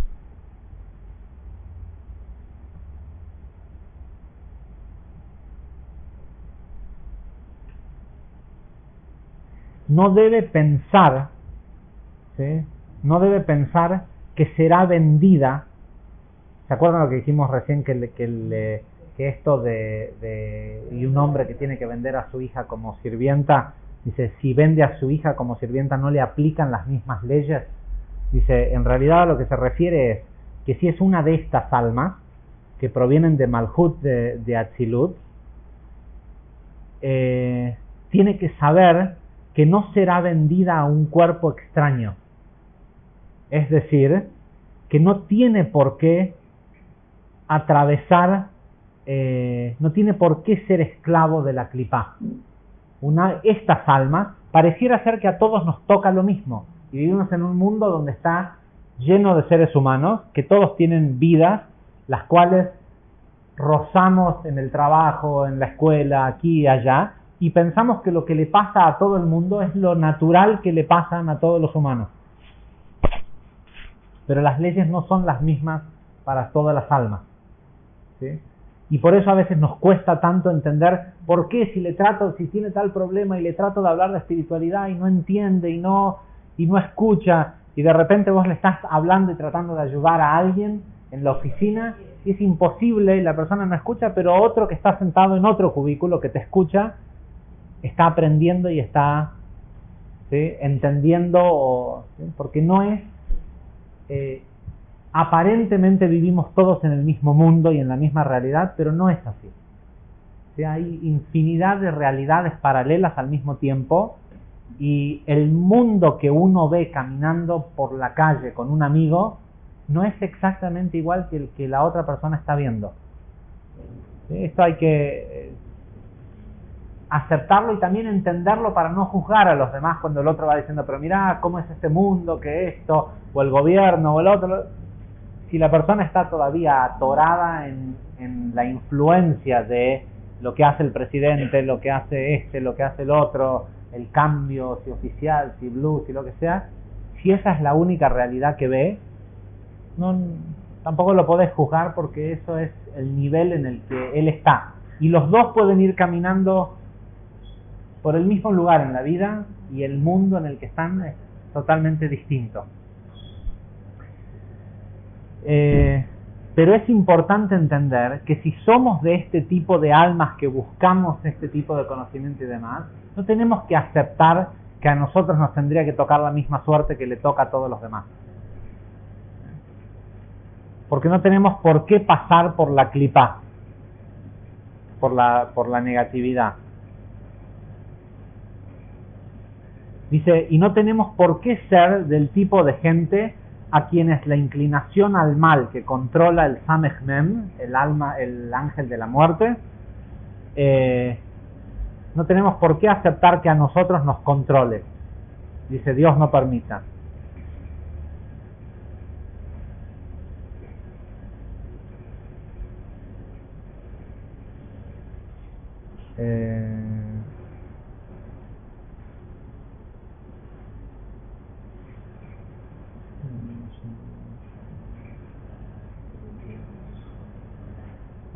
no debe pensar, ¿sí? No debe pensar que será vendida. ¿Se acuerdan lo que dijimos recién? Que esto y un hombre que tiene que vender a su hija como sirvienta, dice, si vende a su hija como sirvienta no le aplican las mismas leyes. Dice, en realidad a lo que se refiere es que si es una de estas almas que provienen de Malhut de Atzilut, tiene que saber que no será vendida a un cuerpo extraño. Es decir, que no tiene por qué atravesar, no tiene por qué ser esclavo de la clipá. Estas almas, pareciera ser que a todos nos toca lo mismo, y vivimos en un mundo donde está lleno de seres humanos, que todos tienen vidas, las cuales rozamos en el trabajo, en la escuela, aquí y allá, y pensamos que lo que le pasa a todo el mundo es lo natural que le pasan a todos los humanos. Pero las leyes no son las mismas para todas las almas, ¿sí? Y por eso a veces nos cuesta tanto entender por qué si tiene tal problema y le trato de hablar de espiritualidad y no entiende y no escucha, y de repente vos le estás hablando y tratando de ayudar a alguien en la oficina y es imposible y la persona no escucha, pero otro que está sentado en otro cubículo que te escucha está aprendiendo y está, ¿sí?, entendiendo, ¿sí?, porque no es... aparentemente vivimos todos en el mismo mundo y en la misma realidad, pero no es así. O sea, hay infinidad de realidades paralelas al mismo tiempo, y el mundo que uno ve caminando por la calle con un amigo no es exactamente igual que el que la otra persona está viendo. ¿Sí? Esto hay que aceptarlo y también entenderlo para no juzgar a los demás cuando el otro va diciendo, pero mirá cómo es este mundo, que esto, o el gobierno, o el otro. Si la persona está todavía atorada en la influencia de lo que hace el presidente, lo que hace lo que hace el otro, el cambio, si oficial, si blue, si lo que sea, si esa es la única realidad que ve, tampoco lo podés juzgar, porque eso es el nivel en el que él está. Y los dos pueden ir caminando por el mismo lugar en la vida, y el mundo en el que están es totalmente distinto. Pero es importante entender que si somos de este tipo de almas que buscamos este tipo de conocimiento y demás, no tenemos que aceptar que a nosotros nos tendría que tocar la misma suerte que le toca a todos los demás. Porque no tenemos por qué pasar por la clipá, por la negatividad. Dice, y no tenemos por qué ser del tipo de gente a quienes la inclinación al mal que controla el Samech Mem, el ángel de la muerte, no tenemos por qué aceptar que a nosotros nos controle. Dice, Dios no permita.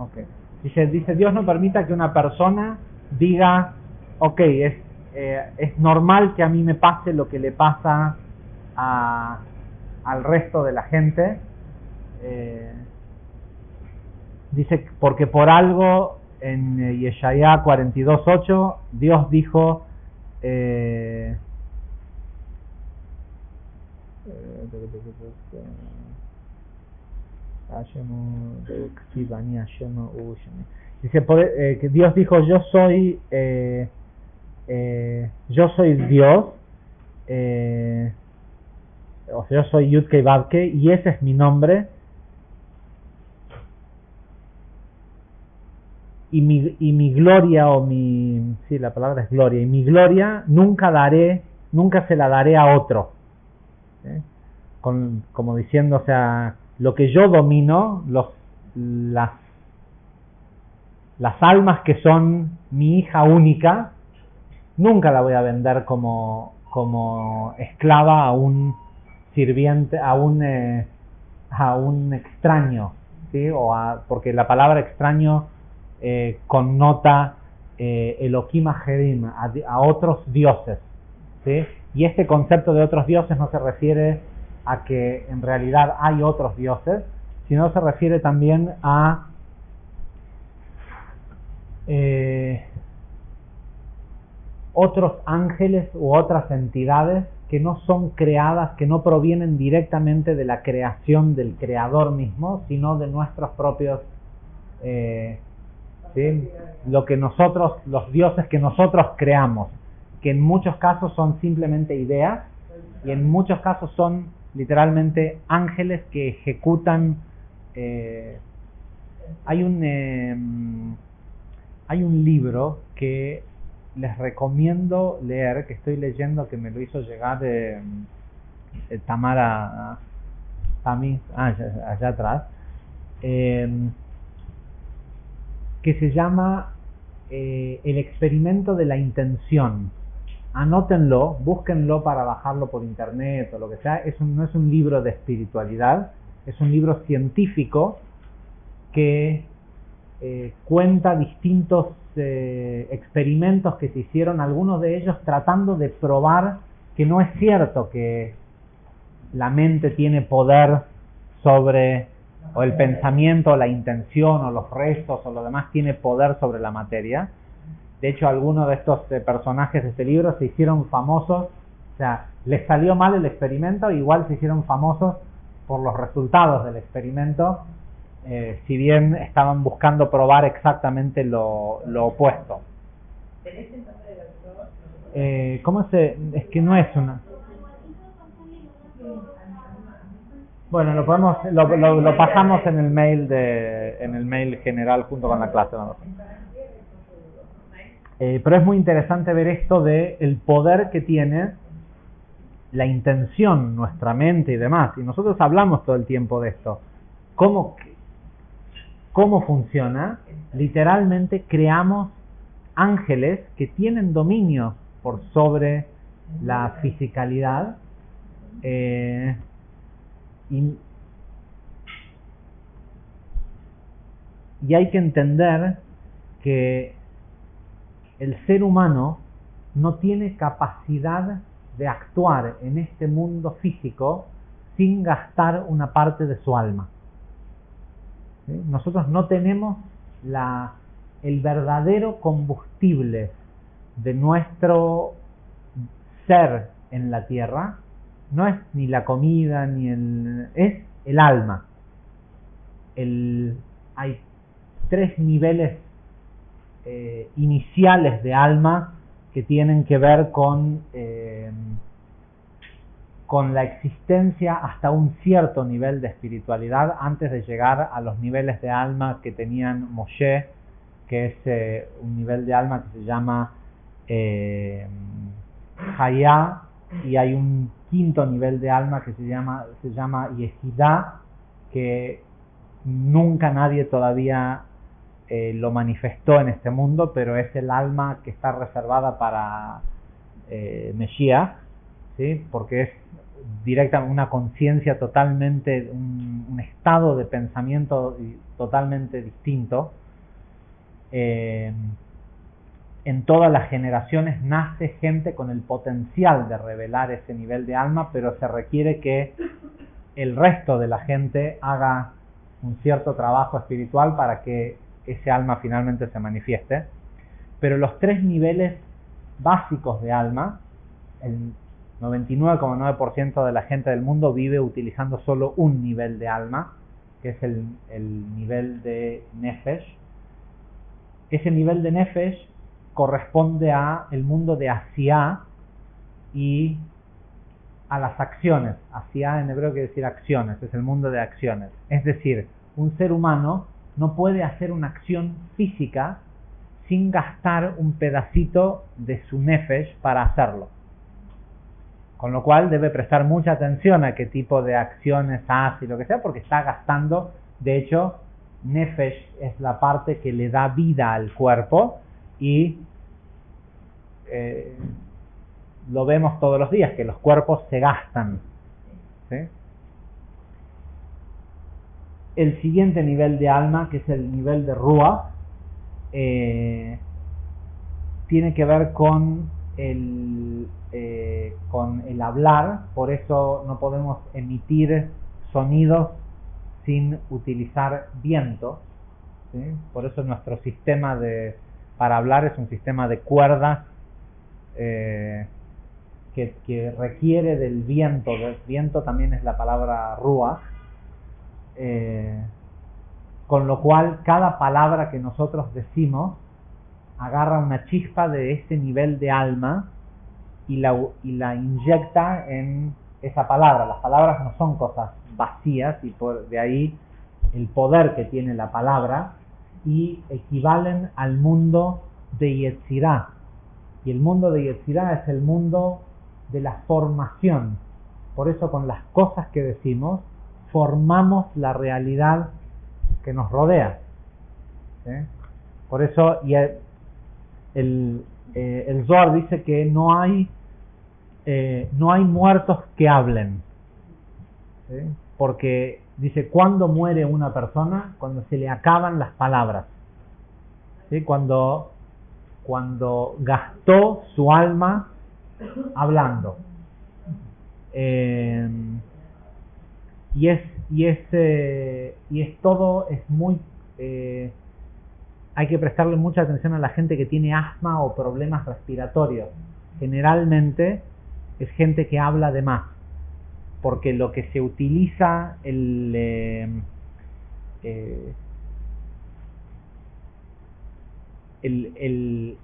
Okay. Dice, Dios no permita que una persona diga, ok, es normal que a mí me pase lo que le pasa al resto de la gente. Dice, porque por algo en Yeshaya 42:8 Dios dijo, dice que Dios dijo, yo soy Dios, o sea, yo soy Yudke Vavke y ese es mi nombre, y mi gloria, sí, la palabra es gloria, y mi gloria nunca se la daré a otro. Como diciendo, o sea, lo que yo domino, las almas que son mi hija única, nunca la voy a vender como esclava a un sirviente, a un extraño, ¿sí? Porque la palabra extraño connota Elohim Ajerim, a otros dioses, ¿sí? Y este concepto de otros dioses no se refiere a que en realidad hay otros dioses, sino se refiere también a otros ángeles u otras entidades que no son creadas, que no provienen directamente de la creación del creador mismo, sino de nuestros propios ¿sí? Lo que nosotros, los dioses que nosotros creamos, que en muchos casos son simplemente ideas y en muchos casos son literalmente ángeles que ejecutan. Hay un libro que les recomiendo leer, que estoy leyendo, que me lo hizo llegar Tamara Tami, allá atrás, que se llama El experimento de la intención. Anótenlo, búsquenlo para bajarlo por internet o lo que sea. No es un libro de espiritualidad, es un libro científico que cuenta distintos experimentos que se hicieron, algunos de ellos tratando de probar que no es cierto que la mente tiene poder sobre, o el pensamiento, o la intención, o los restos, o lo demás tiene poder sobre la materia. De hecho, algunos de estos personajes de este libro se hicieron famosos, o sea, les salió mal el experimento, igual se hicieron famosos por los resultados del experimento, si bien estaban buscando probar exactamente lo opuesto. ¿Cómo es que no es una? Bueno, lo pasamos en el mail general junto con la clase. Pero es muy interesante ver esto de el poder que tiene la intención, nuestra mente y demás. Y nosotros hablamos todo el tiempo de esto. ¿Cómo funciona? Literalmente creamos ángeles que tienen dominio por sobre la fisicalidad. Y hay que entender que el ser humano no tiene capacidad de actuar en este mundo físico sin gastar una parte de su alma. ¿Sí? Nosotros no tenemos el verdadero combustible de nuestro ser en la tierra. No es ni la comida, es el alma. Hay 3 niveles iniciales de alma que tienen que ver con la existencia hasta un cierto nivel de espiritualidad antes de llegar a los niveles de alma que tenían Moshe, que es un nivel de alma que se llama Hayá, y hay un quinto nivel de alma que se llama Yehidá, que nunca nadie todavía lo manifestó en este mundo, pero es el alma que está reservada para Mesías, ¿sí? Porque es directamente una conciencia totalmente, un estado de pensamiento totalmente distinto. En todas las generaciones nace gente con el potencial de revelar ese nivel de alma, pero se requiere que el resto de la gente haga un cierto trabajo espiritual para que ese alma finalmente se manifieste. Pero los tres niveles básicos de alma, el 99,9% de la gente del mundo vive utilizando solo un nivel de alma, que es el nivel de Nefesh. Ese nivel de Nefesh corresponde a el mundo de Asiá y a las acciones. Asiá en hebreo quiere decir acciones, es el mundo de acciones. Es decir, un ser humano no puede hacer una acción física sin gastar un pedacito de su Nefesh para hacerlo. Con lo cual debe prestar mucha atención a qué tipo de acciones hace y lo que sea, porque está gastando. De hecho, Nefesh es la parte que le da vida al cuerpo y lo vemos todos los días, que los cuerpos se gastan, ¿sí? El siguiente nivel de alma, que es el nivel de Ruach, tiene que ver con el hablar. Por eso no podemos emitir sonidos sin utilizar viento, ¿sí? Por eso nuestro sistema para hablar es un sistema de cuerdas que requiere del viento. El viento también es la palabra Ruach, con lo cual cada palabra que nosotros decimos agarra una chispa de ese nivel de alma y la inyecta en esa palabra. Las palabras no son cosas vacías, y de ahí el poder que tiene la palabra, y equivalen al mundo de Yetzirah. Y el mundo de Yetzirah es el mundo de la formación. Por eso con las cosas que decimos formamos la realidad que nos rodea, ¿sí? Por eso el Zohar dice que no hay muertos que hablen, ¿sí? Porque dice, ¿cuándo muere una persona? Cuando se le acaban las palabras, ¿sí? Cuando gastó su alma hablando. Y todo es muy hay que prestarle mucha atención a la gente que tiene asma o problemas respiratorios. Generalmente es gente que habla de más, porque lo que se utiliza el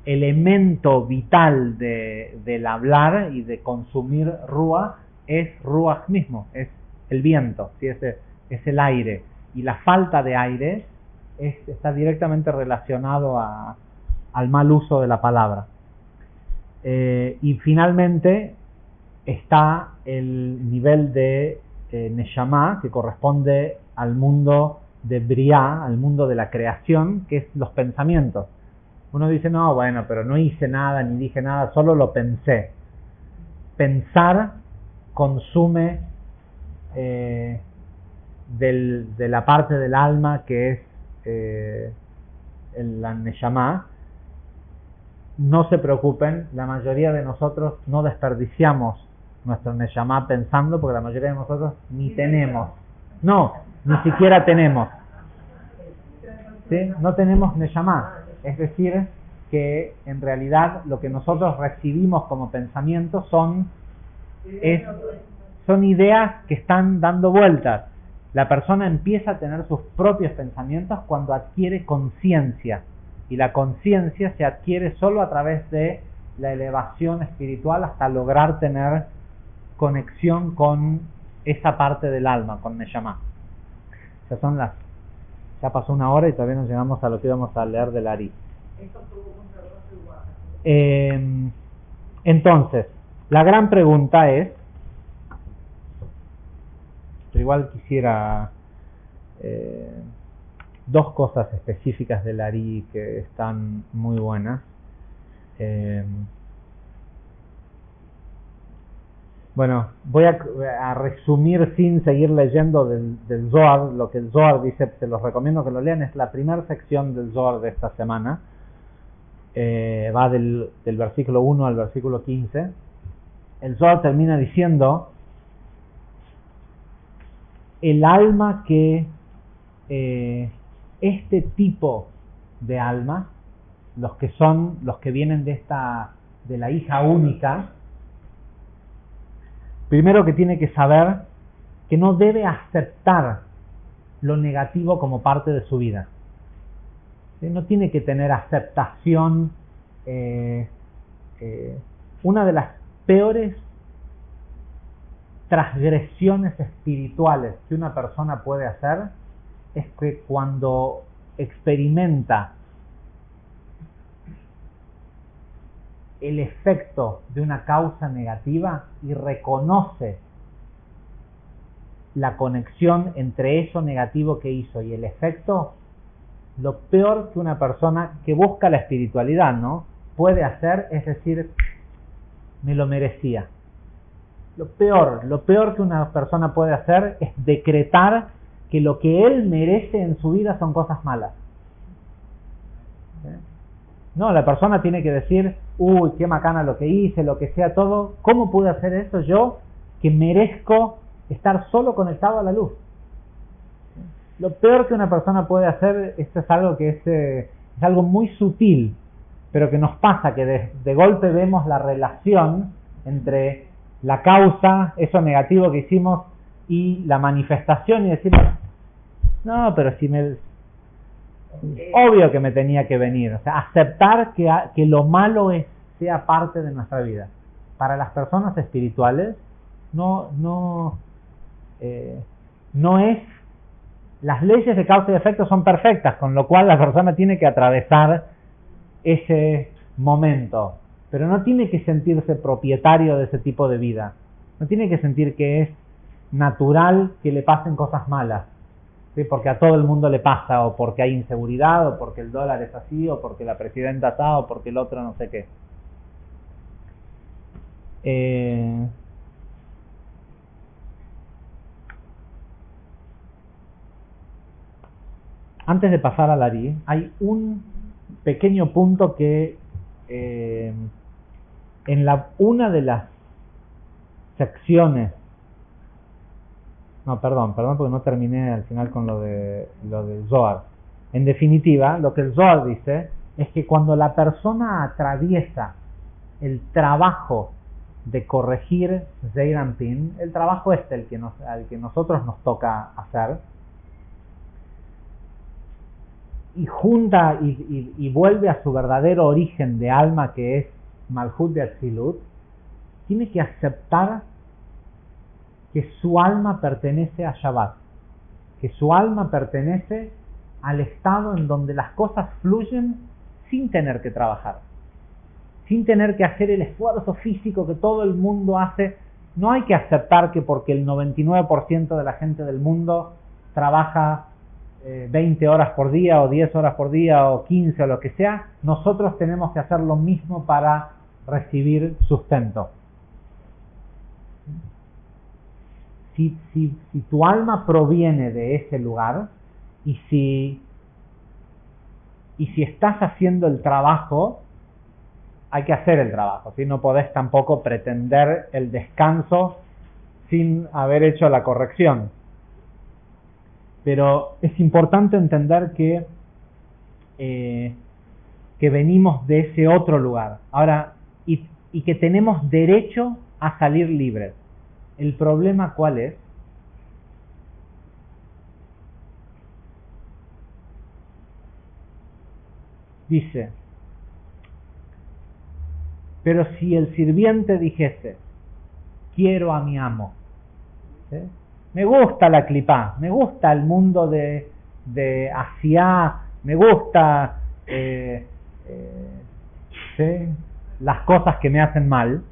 elemento vital del hablar y de consumir Ruach es Ruach mismo, es el viento, ¿sí? Es el aire, y la falta de aire está directamente relacionado al mal uso de la palabra. Y finalmente está el nivel de Neshama, que corresponde al mundo de Briá, al mundo de la creación, que es los pensamientos. Uno dice, no, bueno, pero no hice nada, ni dije nada, solo lo pensé. Pensar consume de la parte del alma que es la Neshama. No se preocupen, la mayoría de nosotros no desperdiciamos nuestro Neshama pensando, porque la mayoría de nosotros ni tenemos. No, ni siquiera tenemos, ¿sí? No tenemos Neshama. Es decir, que en realidad lo que nosotros recibimos como pensamientos son ideas que están dando vueltas. La persona empieza a tener sus propios pensamientos cuando adquiere conciencia, y la conciencia se adquiere solo a través de la elevación espiritual hasta lograr tener conexión con esa parte del alma, con Neshama. Ya pasó una hora y todavía no llegamos a lo que íbamos a leer del Ari. Entonces, la gran pregunta es, pero igual quisiera dos cosas específicas del Ari que están muy buenas. Bueno, voy a resumir sin seguir leyendo del Zohar. Lo que el Zohar dice, te los recomiendo que lo lean, es la primera sección del Zohar de esta semana. Va del versículo 1 al versículo 15. El Zohar termina diciendo: el alma que este tipo de alma, los que vienen de la hija única, primero que tiene que saber que no debe aceptar lo negativo como parte de su vida. ¿Sí? No tiene que tener aceptación. Una de las peores transgresiones espirituales que una persona puede hacer es que cuando experimenta el efecto de una causa negativa y reconoce la conexión entre eso negativo que hizo y el efecto, lo peor que una persona que busca la espiritualidad, ¿no?, puede hacer es decir, me lo merecía. Lo peor que una persona puede hacer es decretar que lo que él merece en su vida son cosas malas. ¿Sí? No, la persona tiene que decir, uy, qué macana lo que hice, lo que sea todo. ¿Cómo pude hacer eso yo que merezco estar solo conectado a la luz? Lo peor que una persona puede hacer, esto es algo que es algo muy sutil, pero que nos pasa, que de golpe vemos la relación entre la causa, eso negativo que hicimos, y la manifestación, y decimos, no, pero si obvio que me tenía que venir. O sea, aceptar que lo malo sea parte de nuestra vida. Para las personas espirituales no es, las leyes de causa y efecto son perfectas, con lo cual la persona tiene que atravesar ese momento, pero no tiene que sentirse propietario de ese tipo de vida. No tiene que sentir que es natural que le pasen cosas malas, ¿sí? Porque a todo el mundo le pasa, o porque hay inseguridad, o porque el dólar es así, o porque la presidenta está, o porque el otro no sé qué. Antes de pasar al Ari, hay un pequeño punto que en una de las secciones, no, perdón, porque no terminé al final con lo del Zohar. En definitiva, lo que el Zohar dice es que cuando la persona atraviesa el trabajo de corregir Zeir Anpin, el trabajo al que nosotros nos toca hacer, y junta y vuelve a su verdadero origen de alma, que es Malhut de Atzilut, tiene que aceptar que su alma pertenece a Shabbat, que su alma pertenece al estado en donde las cosas fluyen sin tener que trabajar, sin tener que hacer el esfuerzo físico que todo el mundo hace. No hay que aceptar que porque el 99% de la gente del mundo trabaja 20 horas por día, o 10 horas por día, o 15, o lo que sea, nosotros tenemos que hacer lo mismo para recibir sustento. Si tu alma proviene de ese lugar, y si estás haciendo el trabajo, hay que hacer el trabajo, ¿sí? No podés tampoco pretender el descanso sin haber hecho la corrección. Pero es importante entender que venimos de ese otro lugar. Ahora, y que tenemos derecho a salir libres. ¿El problema cuál es? Dice, pero si el sirviente dijese, quiero a mi amo, ¿sí? Me gusta la clipá, me gusta el mundo de Asiá, me gusta ¿sí?, las cosas que me hacen mal.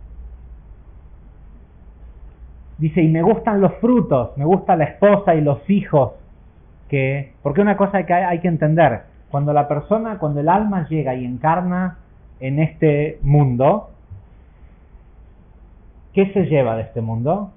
Dice, y me gustan los frutos, me gusta la esposa y los hijos, porque una cosa que hay que entender, cuando el alma llega y encarna en este mundo, ¿qué se lleva de este mundo?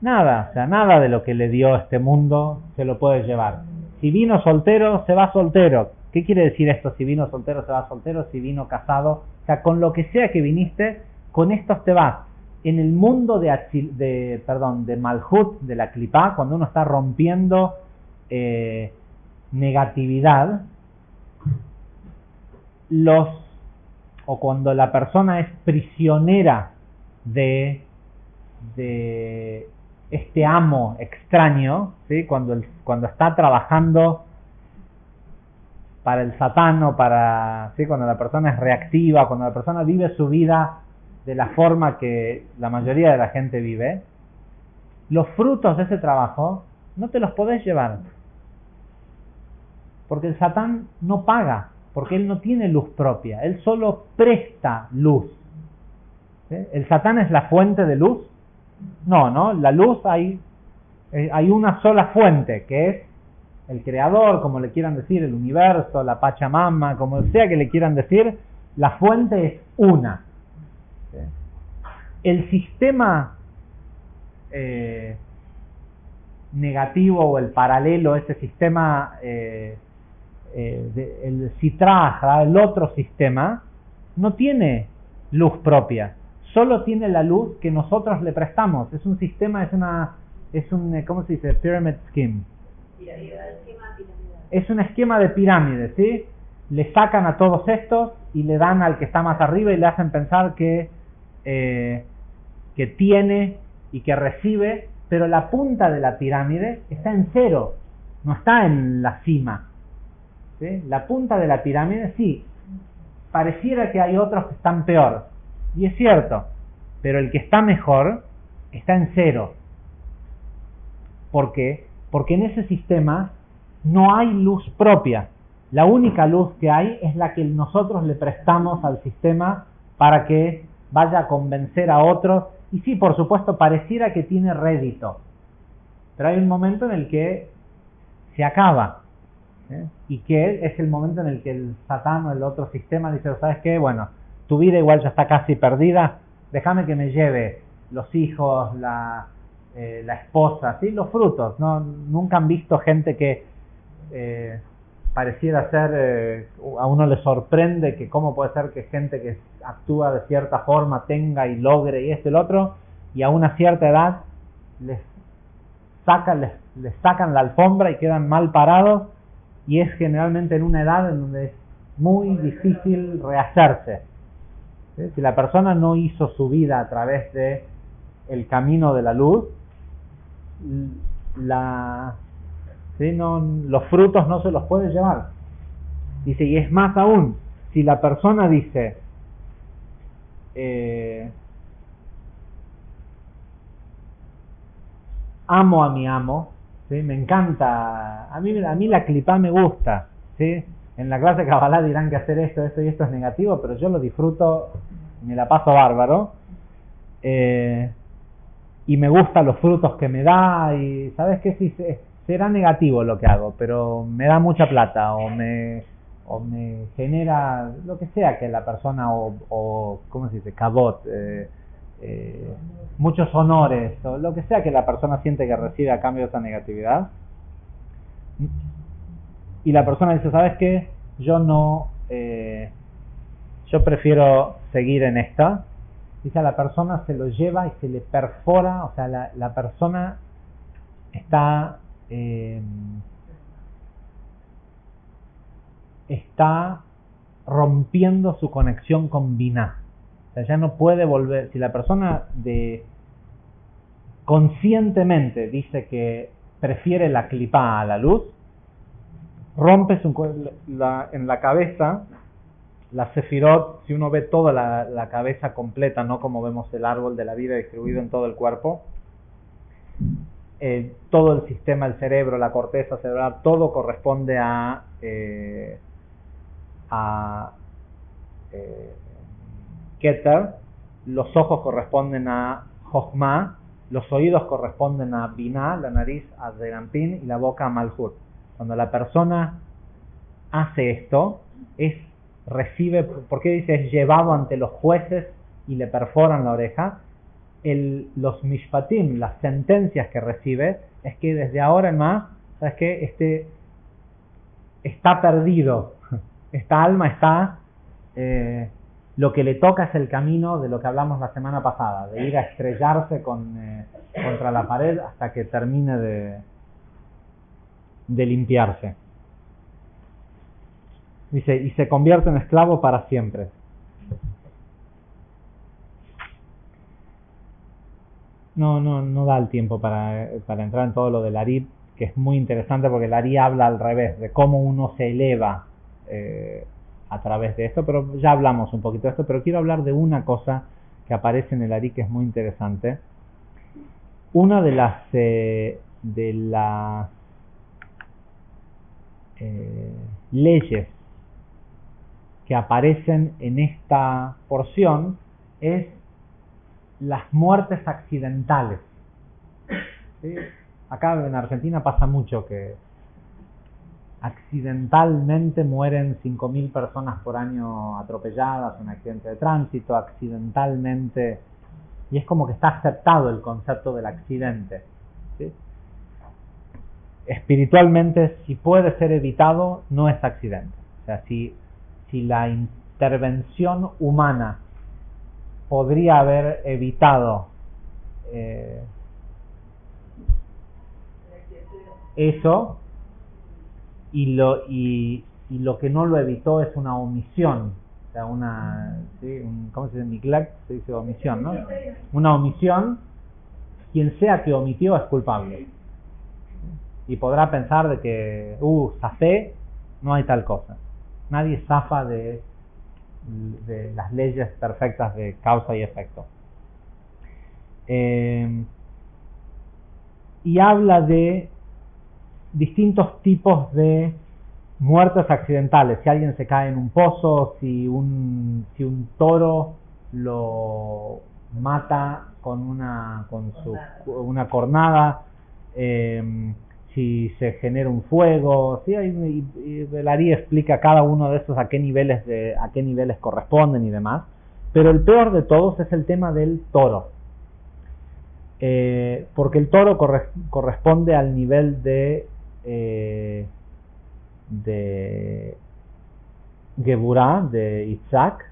Nada, o sea, nada de lo que le dio este mundo se lo puede llevar. Si vino soltero, se va soltero. ¿Qué quiere decir esto? Si vino soltero, se va soltero. Si vino casado, o sea, con lo que sea que viniste, con estos te vas. En el mundo de Malhut, de la Klipá, cuando uno está rompiendo negatividad, o cuando la persona es prisionera de este amo extraño, ¿sí? Cuando está trabajando para el satán o ¿sí? Cuando la persona es reactiva, cuando la persona vive su vida de la forma que la mayoría de la gente vive, los frutos de ese trabajo no te los podés llevar, porque el satán no paga, porque él no tiene luz propia, él solo presta luz. ¿Sí? ¿El satán es la fuente de luz? No, la luz hay una sola fuente, que es el creador, como le quieran decir, el universo, la Pachamama, como sea que le quieran decir, la fuente es una. ¿Sí? El sistema negativo o el paralelo, ese sistema, el Sitraja, el otro sistema, no tiene luz propia. Solo tiene la luz que nosotros le prestamos. Es un sistema, es un ¿cómo se dice? Pyramid scheme. Es un esquema de pirámide, ¿sí? Le sacan a todos estos y le dan al que está más arriba y le hacen pensar que tiene y que recibe, pero la punta de la pirámide está en cero, no está en la cima. ¿Sí? La punta de la pirámide, sí, pareciera que hay otros que están peor. Y es cierto, pero el que está mejor está en cero. ¿Por qué? Porque en ese sistema no hay luz propia. La única luz que hay es la que nosotros le prestamos al sistema para que vaya a convencer a otros. Y sí, por supuesto, pareciera que tiene rédito, pero hay un momento en el que se acaba. Y que es el momento en el que el satán o el otro sistema dice, ¿sabes qué? Bueno, tu vida igual ya está casi perdida, déjame que me lleve los hijos, la esposa, ¿sí? Los frutos. ¿No? Nunca han visto gente que pareciera ser, a uno le sorprende que cómo puede ser que gente que actúa de cierta forma tenga y logre y esto y lo otro, y a una cierta edad les sacan la alfombra y quedan mal parados, y es generalmente en una edad en donde es muy difícil rehacerse. ¿Sí? Si la persona no hizo su vida a través de el camino de la luz, ¿sí? Los frutos no se los puede llevar. Dice, y es más aún, si la persona dice, amo a mi amo, ¿sí? Me encanta, a mí la Klipá me gusta, ¿sí? En la clase de Kabbalah dirán que hacer esto y esto es negativo, pero yo lo disfruto, me la paso bárbaro, y me gustan los frutos que me da, y ¿sabes qué? Sí, será negativo lo que hago, pero me da mucha plata, o me genera lo que sea que la persona, o ¿cómo se dice? Kabot, muchos honores, o lo que sea que la persona siente que recibe a cambio de esa negatividad. Y la persona dice, ¿sabes qué? Yo prefiero seguir en esta. Dice, a la persona se lo lleva y se le perfora, o sea, la persona está rompiendo su conexión con Binah. O sea, ya no puede volver. Si la persona conscientemente dice que prefiere la Klipá a la luz, rompe en la cabeza, la Sefirot, si uno ve toda la cabeza completa, no como vemos el árbol de la vida distribuido en todo el cuerpo, todo el sistema, el cerebro, la corteza cerebral, todo corresponde a Keter, los ojos corresponden a Jochma, los oídos corresponden a Binah, la nariz a Zeranpin y la boca a Malhut. Cuando la persona hace esto, recibe, ¿por qué dice es llevado ante los jueces y le perforan la oreja? los mishpatim, las sentencias que recibe, es que desde ahora en más, ¿sabes qué? Está perdido, esta alma está, lo que le toca es el camino de lo que hablamos la semana pasada, de ir a estrellarse contra la pared hasta que termine de limpiarse. Dice, y se convierte en esclavo para siempre. No da el tiempo para entrar en todo lo del Ari, que es muy interesante porque el Ari habla al revés, de cómo uno se eleva a través de esto, pero ya hablamos un poquito de esto, pero quiero hablar de una cosa que aparece en el Ari que es muy interesante. Una de las leyes que aparecen en esta porción es las muertes accidentales. ¿Sí? Acá en Argentina pasa mucho que accidentalmente mueren 5.000 personas por año atropelladas en un accidente de tránsito, accidentalmente, y es como que está aceptado el concepto del accidente. ¿Sí? Espiritualmente, si puede ser evitado, no es accidente. O sea, si la intervención humana podría haber evitado eso, y lo que no lo evitó es una omisión, o sea, ¿cómo se dice? Neglect, se dice omisión, ¿no? Una omisión, quien sea que omitió es culpable. Y podrá pensar de que, zafé, no hay tal cosa. Nadie zafa de las leyes perfectas de causa y efecto. Y habla de distintos tipos de muertes accidentales. Si alguien se cae en un pozo, si un toro lo mata con una cornada, si se genera un fuego, ¿sí? Y Belarí explica cada uno de esos a qué niveles corresponden y demás. Pero el peor de todos es el tema del toro, porque el toro corresponde al nivel de Geburá, de Isaac.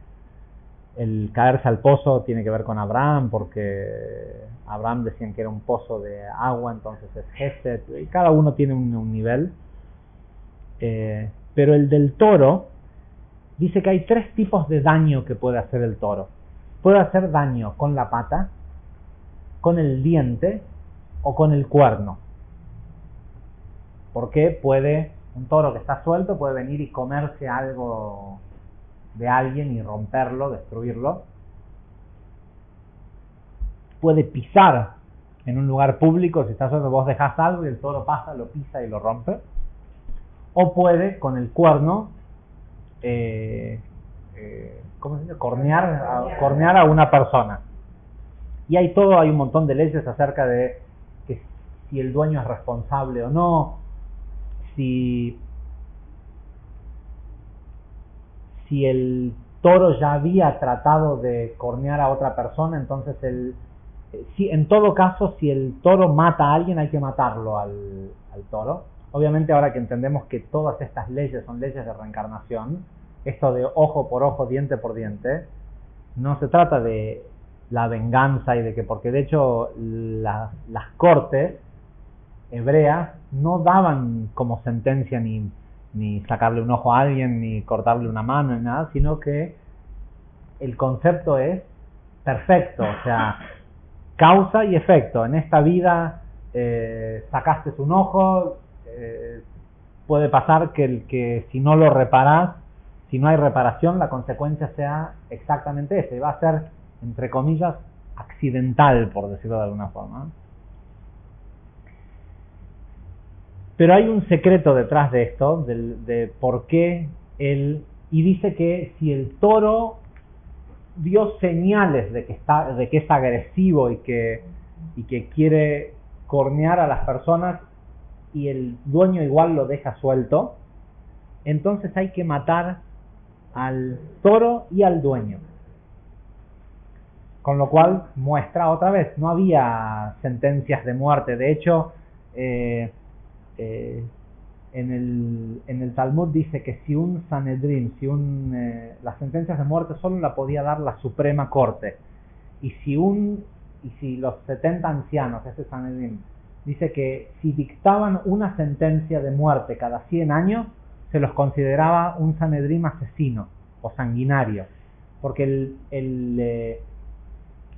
El caerse al pozo tiene que ver con Abraham, porque Abraham decían que era un pozo de agua, entonces es Gesed, y cada uno tiene un nivel. Pero el del toro dice que hay 3 tipos de daño que puede hacer el toro. Puede hacer daño con la pata, con el diente o con el cuerno. Porque un toro que está suelto puede venir y comerse algo de alguien y romperlo, destruirlo. Puede pisar en un lugar público, si está suelto, vos dejás algo y el toro pasa, lo pisa y lo rompe. O puede con el cuerno ¿cómo se dice? Cornear a una persona. Y hay un montón de leyes acerca de que si el dueño es responsable o no, si el toro ya había tratado de cornear a otra persona, entonces en todo caso, si el toro mata a alguien, hay que matarlo al toro. Obviamente, ahora que entendemos que todas estas leyes son leyes de reencarnación, esto de ojo por ojo, diente por diente, no se trata de la venganza y de que, porque de hecho las cortes hebreas no daban como sentencia ni sacarle un ojo a alguien, ni cortarle una mano, ni nada, sino que el concepto es perfecto, o sea, causa y efecto. En esta vida sacaste un ojo, puede pasar que si no lo reparás, si no hay reparación, la consecuencia sea exactamente esa, y va a ser, entre comillas, accidental, por decirlo de alguna forma. Pero hay un secreto detrás de esto, de por qué y dice que si el toro dio señales de que es agresivo y que quiere cornear a las personas y el dueño igual lo deja suelto, entonces hay que matar al toro y al dueño. Con lo cual muestra otra vez, no había sentencias de muerte. De hecho, en el Talmud dice que si un Sanedrín, las sentencias de muerte solo la podía dar la Suprema Corte. Y si los 70 ancianos, ese Sanedrín, dice que si dictaban una sentencia de muerte cada 100 años, se los consideraba un Sanedrín asesino o sanguinario. Porque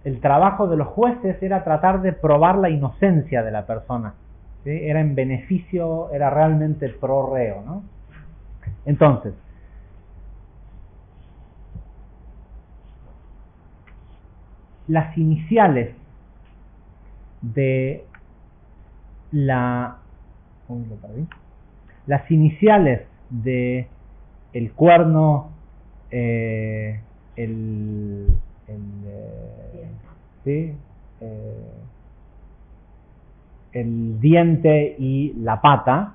el trabajo de los jueces era tratar de probar la inocencia de la persona, ¿sí? Era en beneficio, era realmente pro reo, ¿no? Entonces, las iniciales de las iniciales de el cuerno, ¿sí? El diente y la pata,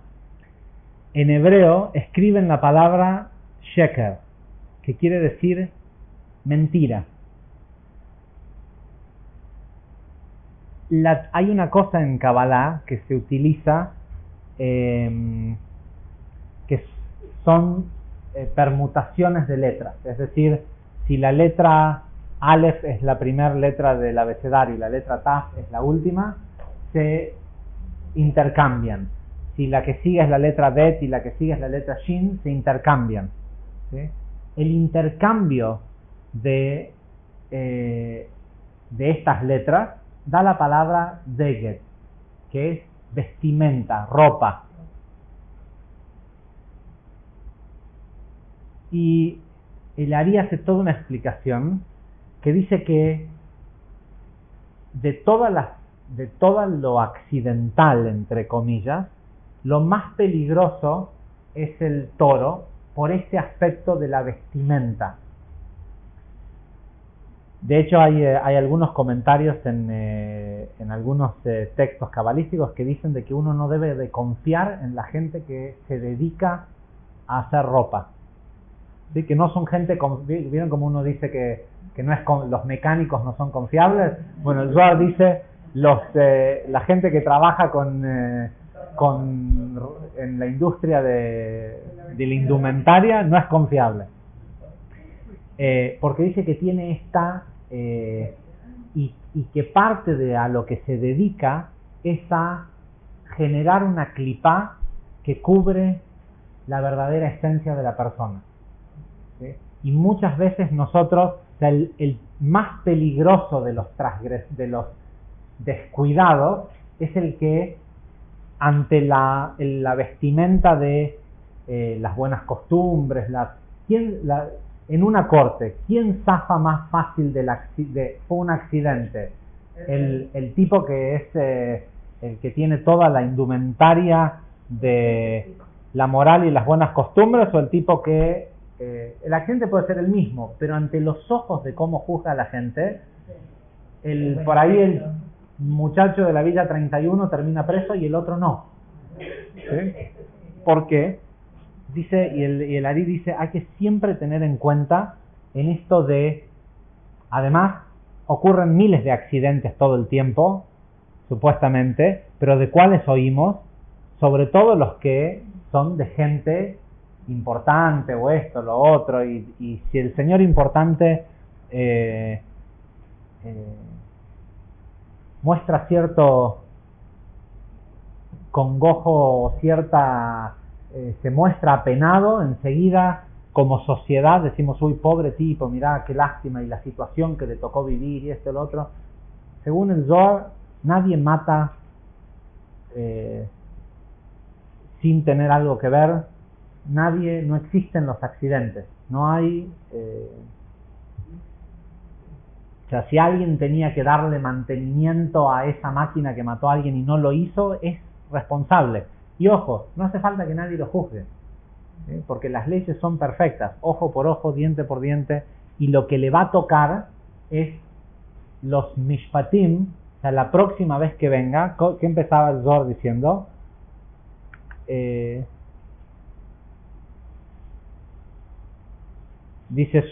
en hebreo escriben la palabra sheker, que quiere decir mentira. Hay una cosa en Kabbalah que se utiliza, que son permutaciones de letras. Es decir, si la letra Aleph es la primera letra del abecedario y la letra Taf es la última, se intercambian. Si la que sigue es la letra Bet y la que sigue es la letra Shin, se intercambian, ¿sí? El intercambio de estas letras da la palabra Deged, que es vestimenta, ropa. Y el Ari hace toda una explicación que dice que de todo lo accidental, entre comillas, lo más peligroso es el toro por ese aspecto de la vestimenta. De hecho, hay algunos comentarios en algunos textos cabalísticos que dicen de que uno no debe de confiar en la gente que se dedica a hacer ropa. ¿Sí? Que no son gente, ¿vieron como uno dice que no es los mecánicos no son confiables? Bueno, el Zohar dice la gente que trabaja en la industria de la indumentaria no es confiable. Porque dice que tiene esta y que parte de a lo que se dedica es a generar una clipá que cubre la verdadera esencia de la persona, ¿sí? Y muchas veces nosotros, o sea, el más peligroso de los descuidados es el que ante la vestimenta de las buenas costumbres, en una corte, ¿quién zafa más fácil fue un accidente? El tipo que es el que tiene toda la indumentaria de la moral y las buenas costumbres, o el tipo que el accidente puede ser el mismo, pero ante los ojos de cómo juzga la gente, por ahí el muchacho de la Villa 31 termina preso y el otro no, ¿sí? ¿Por qué? Dice, y el Ari dice, hay que siempre tener en cuenta en esto de, además, ocurren miles de accidentes todo el tiempo, supuestamente, pero ¿de cuáles oímos? Sobre todo los que son de gente importante, o esto, lo otro, y si el señor importante muestra cierto congojo, se muestra apenado, enseguida como sociedad decimos, uy, pobre tipo, mirá qué lástima, y la situación que le tocó vivir y esto y lo otro. Según el Zohar, nadie mata sin tener algo que ver, no existen los accidentes, no hay o sea, si alguien tenía que darle mantenimiento a esa máquina que mató a alguien y no lo hizo, es responsable. Y ojo, no hace falta que nadie lo juzgue, ¿sí? Porque las leyes son perfectas, ojo por ojo, diente por diente, y lo que le va a tocar es los mishpatim. O sea, la próxima vez que venga, ¿qué empezaba el Zohar diciendo? Dice,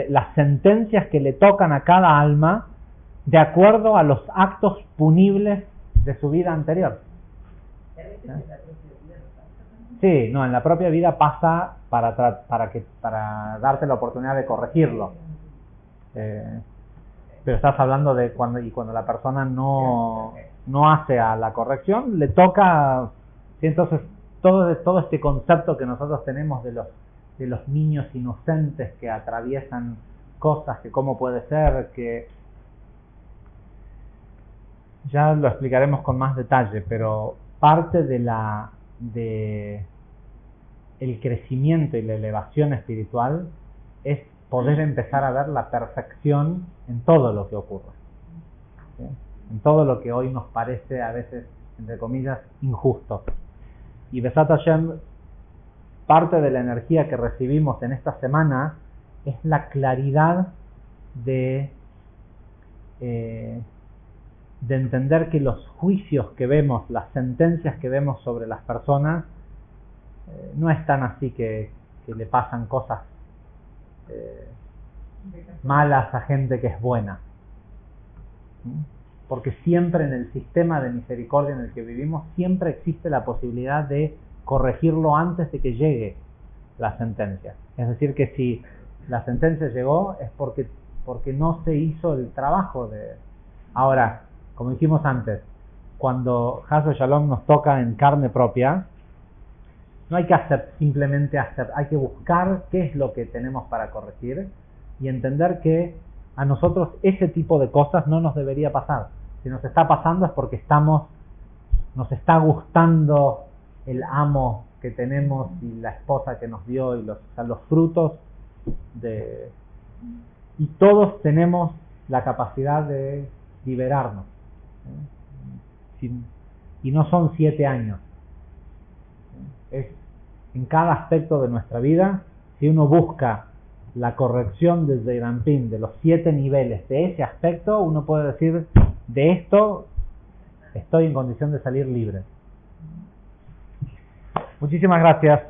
las sentencias que le tocan a cada alma de acuerdo a los actos punibles de su vida anterior. Sí, no, en la propia vida pasa para darte la oportunidad de corregirlo. Pero estás hablando de cuando la persona no hace a la corrección, le toca. ¿Sí? Entonces todo este concepto que nosotros tenemos de los niños inocentes que atraviesan cosas, que cómo puede ser, que ya lo explicaremos con más detalle, pero parte de el crecimiento y la elevación espiritual es poder empezar a ver la perfección en todo lo que ocurre, ¿sí? En todo lo que hoy nos parece a veces, entre comillas, injusto. Y Besat Hashem, parte de la energía que recibimos en esta semana es la claridad de entender que los juicios que vemos, las sentencias que vemos sobre las personas, no es tan así que le pasan cosas malas a gente que es buena. Porque siempre en el sistema de misericordia en el que vivimos, siempre existe la posibilidad de corregirlo antes de que llegue la sentencia. Es decir, que si la sentencia llegó es porque no se hizo el trabajo de... Ahora, como dijimos antes, cuando Haz Shalom nos toca en carne propia, no hay que simplemente hacer, hay que buscar qué es lo que tenemos para corregir y entender que a nosotros ese tipo de cosas no nos debería pasar. Si nos está pasando es porque nos está gustando el amo que tenemos y la esposa que nos dio y los frutos de... Y todos tenemos la capacidad de liberarnos. Y no son 7 años. Es en cada aspecto de nuestra vida. Si uno busca la corrección desde Irampín de los 7 niveles de ese aspecto, uno puede decir, de esto estoy en condición de salir libre. Muchísimas gracias.